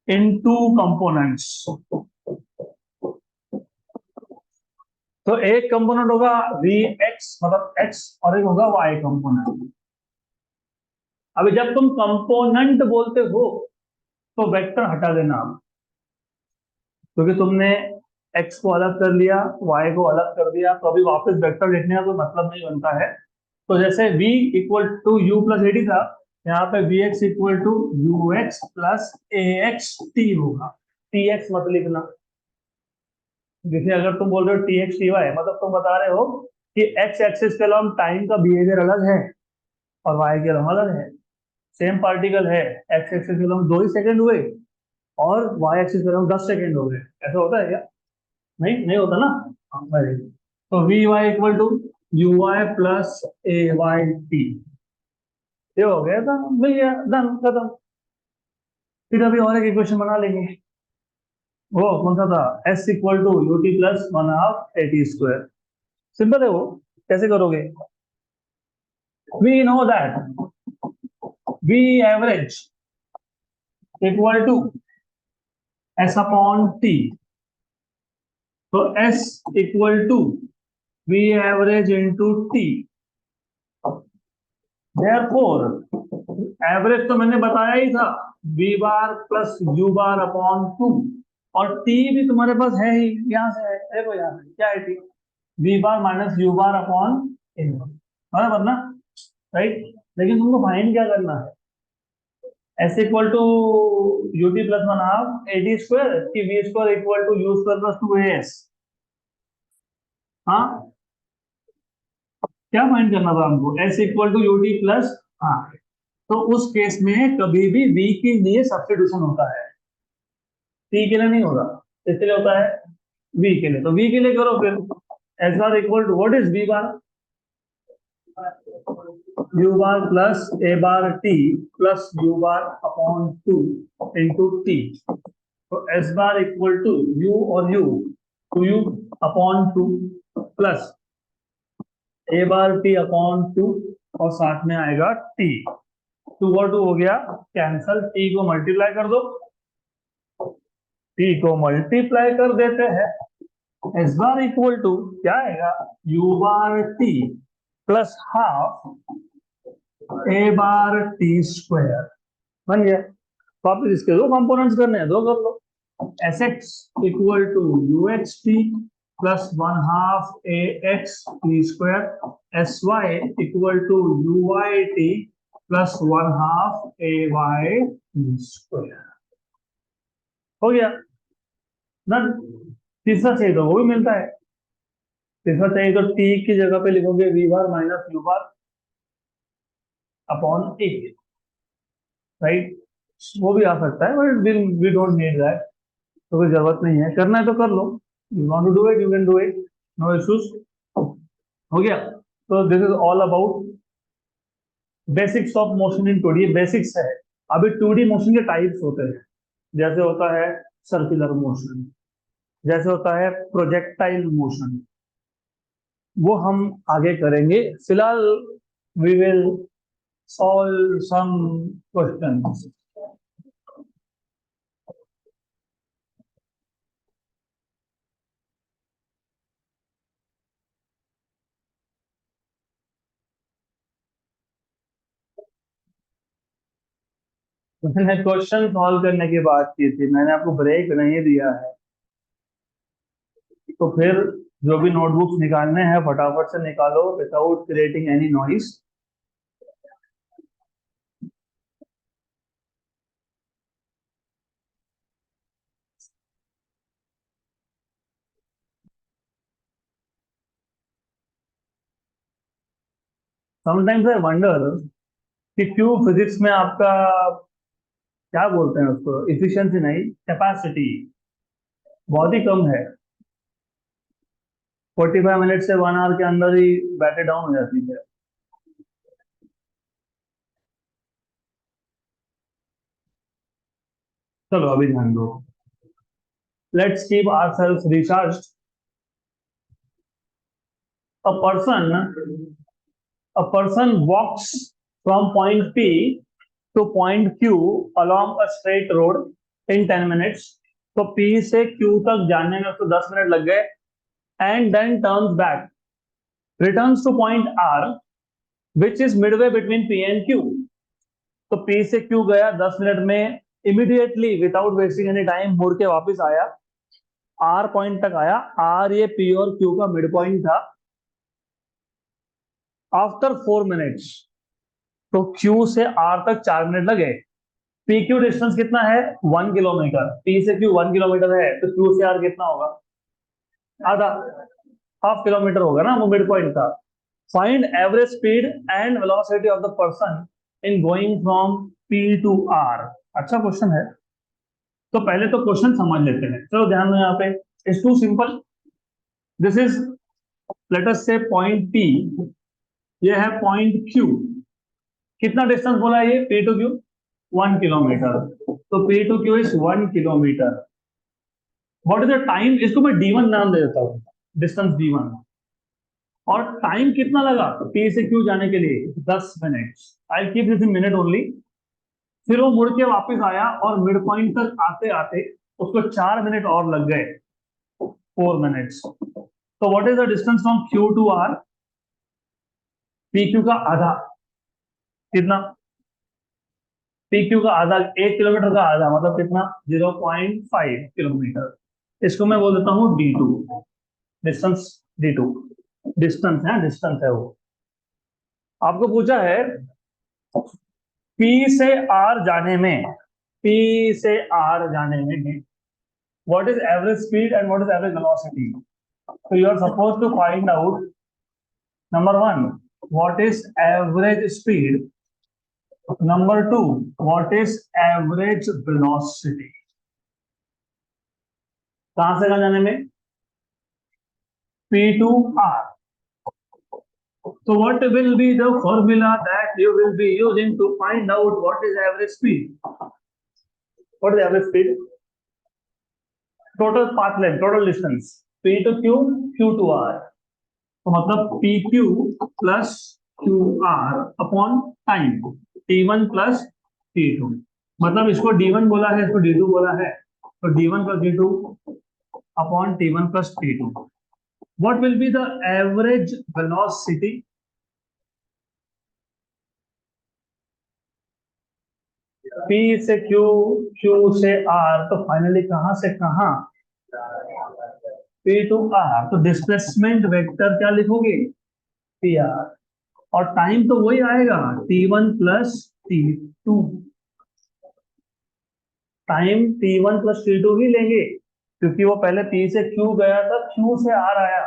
[SPEAKER 1] in two components। तो एक कंपोनेंट होगा Vx मतलब x, और एक होगा y कंपोनेंट। अभी जब तुम कंपोनेंट बोलते हो तो वेक्टर हटा देना, क्योंकि तुमने x को अलग कर लिया, y को अलग कर दिया, तो अभी वापस वेक्टर लिखने का कोई मतलब नहीं बनता है। तो जैसे v equal to you plus a d था, यहाँ पे vx equal to you x plus a x t होगा। टी एक्स मत लिखना। देखिए, अगर तुम बोल रहे हो टी एक्स टी वाई, मतलब तुम बता रहे हो कि एक्स एक्सिस के अलावा टाइम का बिहेवियर अलग है और वाई के अलावा अलग है। सेम पार्टिकल है, एक्स एक्सिस के अलावा 2 ही सेकंड हुए और वाई एक्सिस के अलावा 10 सेकंड हो गए। ऐसा होता है क्या? नहीं, नहीं होता ना। हाँ, very good। तो v y equal to you y plus a Y t. ये हो गया था, मिल गया, डन, खत्म। फिर अभी और एक इक्वेशन बना लेंगे। वो कौन सा था? S equal to U T plus one half A T square. Simple है वो। कैसे करोगे? We know that V average equal to S upon T. तो S equal to V average into T. Therefore average तो मैंने बताया ही था, V bar plus U bar upon two. और टी भी तुम्हारे पास है ही, यहां से है, देखो यहाँ से क्या है T? V bar minus U bar upon A, बराबर ना? राइट। लेकिन तुमको फाइंड क्या करना है? S equal to U T plus one half A T square की V square equal to U square plus two A S. हाँ, क्या फाइंड करना था हमको? S equal to U T plus. हाँ, तो उस केस में कभी भी v के लिए सब्स्टिट्यूशन होता है, t के लिए नहीं होता। इसके लिए होता है v के लिए। तो v के लिए करो फिर। S bar equal to what is v bar? u bar plus a bar t plus u bar upon two into T. तो S bar equal to u और u, two U upon two plus a bar t upon two, और साथ में आएगा t। To और to हो गया cancel, t को मल्टीप्लाई कर दो। t को मल्टीप्लाई कर देते हैं, एस बार इक्वल टू क्या आएगा? u बार t प्लस हाफ ए बार टी स्क्वायर। बन गया। वापिस इसके दो कंपोनेंट्स करने हैं, दो कर लो। S X equal to you X T plus one half A x T square. S Y equal to you Y T plus one half A Y T square. हो गया ना? तीसरा चाहिए तो वो भी मिलता है। तीसरा चाहिए तो टी की जगह पे लिखोगे V bar minus U bar upon A, right. वो भी आ सकता है but we don't need that, तो कोई जरूरत नहीं है, करना है तो कर लो, you want to do it you can do it, no issues. हो गया। तो this is all about basics of motion in 2D, basics है। अभी 2D मोशन के टाइप्स होते हैं, जैसे होता है सर्कुलर मोशन, जैसे होता है प्रोजेक्टाइल मोशन, वो हम आगे करेंगे। फिलहाल we will solve some questions. मैंने क्वेश्चन सॉल्व करने की बात की थी, मैंने आपको ब्रेक नहीं दिया है, तो फिर जो भी नोटबुक्स निकालने हैं फटाफट से निकालो without creating any noise. Sometimes I wonder कि क्यों फिजिक्स में आपका, क्या बोलते हैं उसको, इफिशिएंसी नहीं, कैपेसिटी बहुत ही कम है। 45 मिनट से 1 आवर के अंदर ही बैटरी डाउन हो जाती है। चलो अभी ध्यान दो, let's keep ourselves recharged. A person a person walks from point P to point Q along a straight road in 10 minutes. तो P से Q तक जाने में उसको 10 मिनट लग गए, and then turns back, returns to point R, which is midway between P and Q. तो P से Q गया 10 मिनट में, immediately without wasting any time मुड़ के वापस आया, R पॉइंट तक आया। R ये P और Q का मिड पॉइंट था। आफ्टर 4 मिनट्स, तो Q से R तक 4 मिनट लगे। पी क्यू डिस्टेंस कितना है, 1 किलोमीटर। पी से क्यू 1 किलोमीटर है, तो क्यू से आर कितना होगा, आधा, हाफ किलोमीटर होगा ना, वो मिड पॉइंट था। Find average speed and velocity of the person in going from p to r. अच्छा क्वेश्चन है। तो पहले तो क्वेश्चन समझ लेते हैं, चलो ध्यान दो यहाँ पे, it's too simple. This is, let us say point P, ये है पॉइंट क्यू। कितना डिस्टेंस बोला है ये, पी टू क्यू, 1 किलोमीटर। तो p to q is 1 kilometre. What is the time, इसको मैं D1 नाम दे देता हूँ, डिस्टेंस D1। और टाइम कितना लगा P से Q जाने के लिए, 10 minute. I keep this in minute only. फिर वो मुड़ के वापस आया और मिड पॉइंट तक आते आते उसको 4 मिनट और लग गए, 4 मिनट्स। तो what is the distance from Q to R, p q का आधा। कितना, पी क्यू का आधा, 1 किलोमीटर का आधा मतलब कितना, 0.5 किलोमीटर। इसको मैं बोल देता हूँ D2, डिस्टेंस D2, डिस्टेंस है वो। आपको पूछा है P से R जाने में, P से R जाने में what is average speed and what is average velocity. तो you are suppose to find out, number one, what is average speed, number two, what is average velocity. कहां से कहां जाने में, P to R। So what will be the formula that you will be using to find out what is average speed? What is average speed? Total path length, total distance. P to Q, Q to R. तो मतलब PQ plus QR upon time. T1 plus T2. मतलब इसको D1 बोला है, इसको D2 बोला है, तो D1 plus D2 upon T1 plus T2. What will be the average velocity? P से Q, Q से R, तो फाइनली कहां से कहां, P टू R। तो डिस्प्लेसमेंट वेक्टर क्या लिखोगे, पी आर। और टाइम तो वही आएगा, T1 plus T2। Time T1 plus T2 ही लेंगे, क्योंकि वो पहले P से Q गया था, Q से R आया।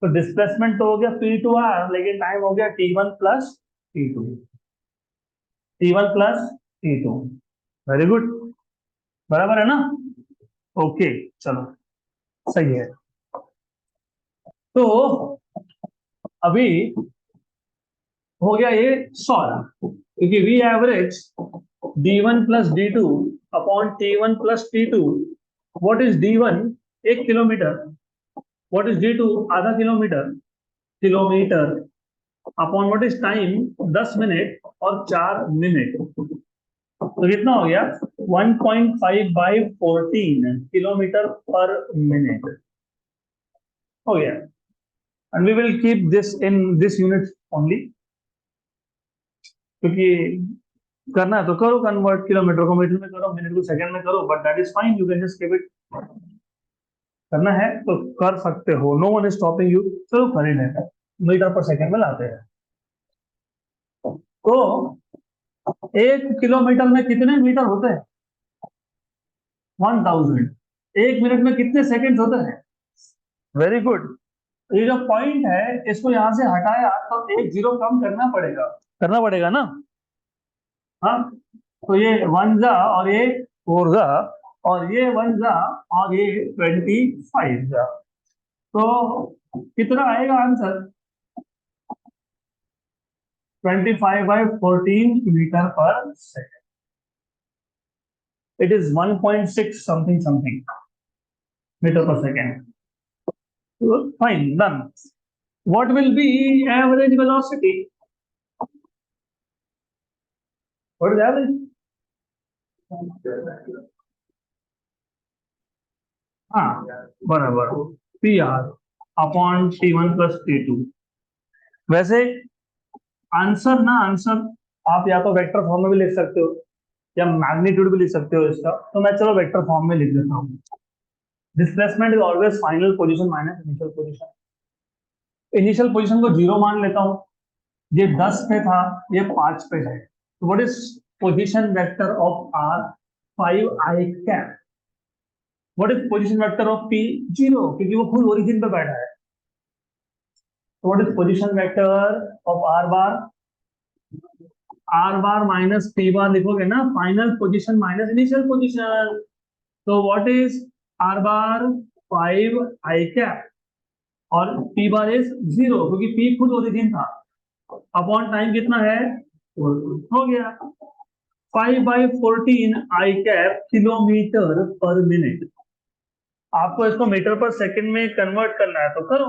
[SPEAKER 1] तो डिस्प्लेसमेंट तो हो गया P2R, लेकिन टाइम हो गया T1 plus T2, T1 plus T2। Very good, बराबर है ना? ओके, चलो सही है। तो अभी हो गया ये सॉल्व, क्योंकि we average D1 plus D2 upon T1 plus T2। What is D1? 1 kilometre. What is D2? आधा kilometre, kilometre upon what is time? 10 minute और 4 मिनट। तो कितना हो गया? 1.5 बाई 14 किलोमीटर पर मिनट हो गया। And we will keep this in this unit only, क्योंकि करना है तो करो कन्वर्ट, किलोमीटर को मीटर में करो, मिनट को सेकंड में करो, but that is fine, you can just keep it. करना है तो कर सकते हो, no one is stopping you. चलो कर ही लेते हैं, मीटर पर सेकंड में लाते हैं। तो 1 किलोमीटर में कितने मीटर होते हैं? 1000। 1 मिनट में कितने सेकंड होते हैं? Very good. ये जो पॉइंट है इसको यहां से हटाया तो एक जीरो कम करना पड़ेगा ना? हाँ, तो ये 1 जा और ये 4 जा और ये 1 जा और ये 25 जा। तो कितना आएगा answer? 25 by 14 metre per second. It is 1.6 something something metre per second. Fine, done. What will be average velocity? What is average? हाँ, बराबर, PR upon T1 plus T2। वैसे आंसर ना, आंसर आप या तो वेक्टर फॉर्म में भी लिख सकते हो या मैग्नीट्यूड भी लिख सकते हो इसका, तो मैं चलो वेक्टर फॉर्म में लिख देता हूँ। Displacement is always final position minus initial position. Initial position को 0 मान लेता हूँ, ये 10 पे था, ये 5 पे है, तो what is position vector of R? 5i cap. What is position vector of P? 0, क्योंकि वो खुद ओरिजिन पे बैठा है। तो what is position vector of R bar? R bar minus P bar लिखोगे ना, final position minus initial position. तो what is R bar? 5i cap और P बार इज 0, क्योंकि P खुद ओरिजिन था। अपॉन टाइम कितना है? हो गया 5 बाई 14 आई कैप किलोमीटर पर मिनट। आपको इसको मीटर पर सेकंड में कन्वर्ट करना है तो करो।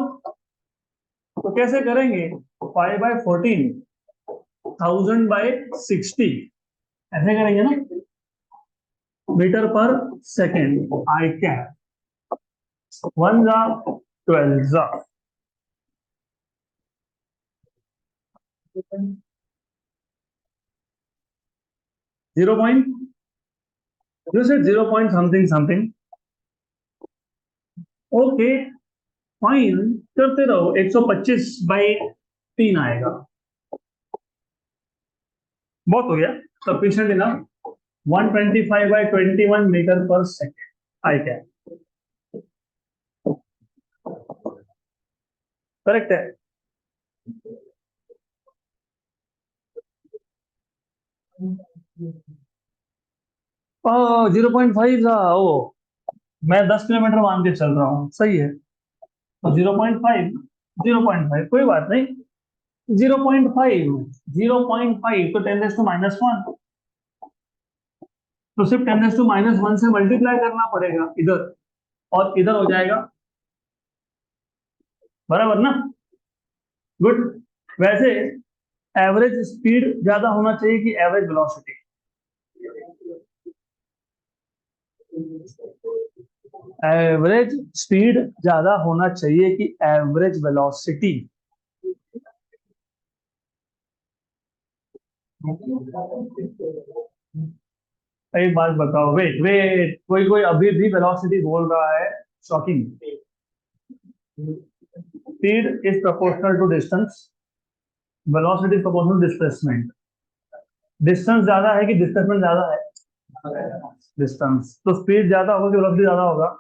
[SPEAKER 1] तो कैसे करेंगे? 5 बाई 14 1000 बाई 60 ऐसे करेंगे ना, मीटर पर सेकंड आई कैप। 1 जा 12 जा। Zero point, you said 0 point something something. Okay fine, करते रहो। 125 बाई 3 आएगा, बहुत हो गया, sufficient enough. 125 by 21 metre per second I cap. Correct है। 0.5 था ओ, मैं 10 किलोमीटर मान के चल रहा हूँ, सही है। तो 0.5, 0.5 कोई बात नहीं। 0.5, 0.5 तो 10⁻⁻1, तो सिर्फ 10⁻⁻1 से मल्टीप्लाई करना पड़ेगा इधर, और इधर हो जाएगा, बराबर ना? गुड। वैसे एवरेज स्पीड ज्यादा होना चाहिए कि एवरेज वेलोसिटी? एवरेज स्पीड ज्यादा होना चाहिए कि एवरेज वेलोसिटी? एक बात बताओ, वेट वेट, कोई कोई अभी भी वेलोसिटी बोल रहा है, shocking. Speed is proportional to distance, velocity is proportional to displacement. Distance ज्यादा है कि डिस्प्लेसमेंट ज्यादा है? डिस्टेंस। तो स्पीड ज्यादा होगा कि वेलोसिटी ज्यादा होगा?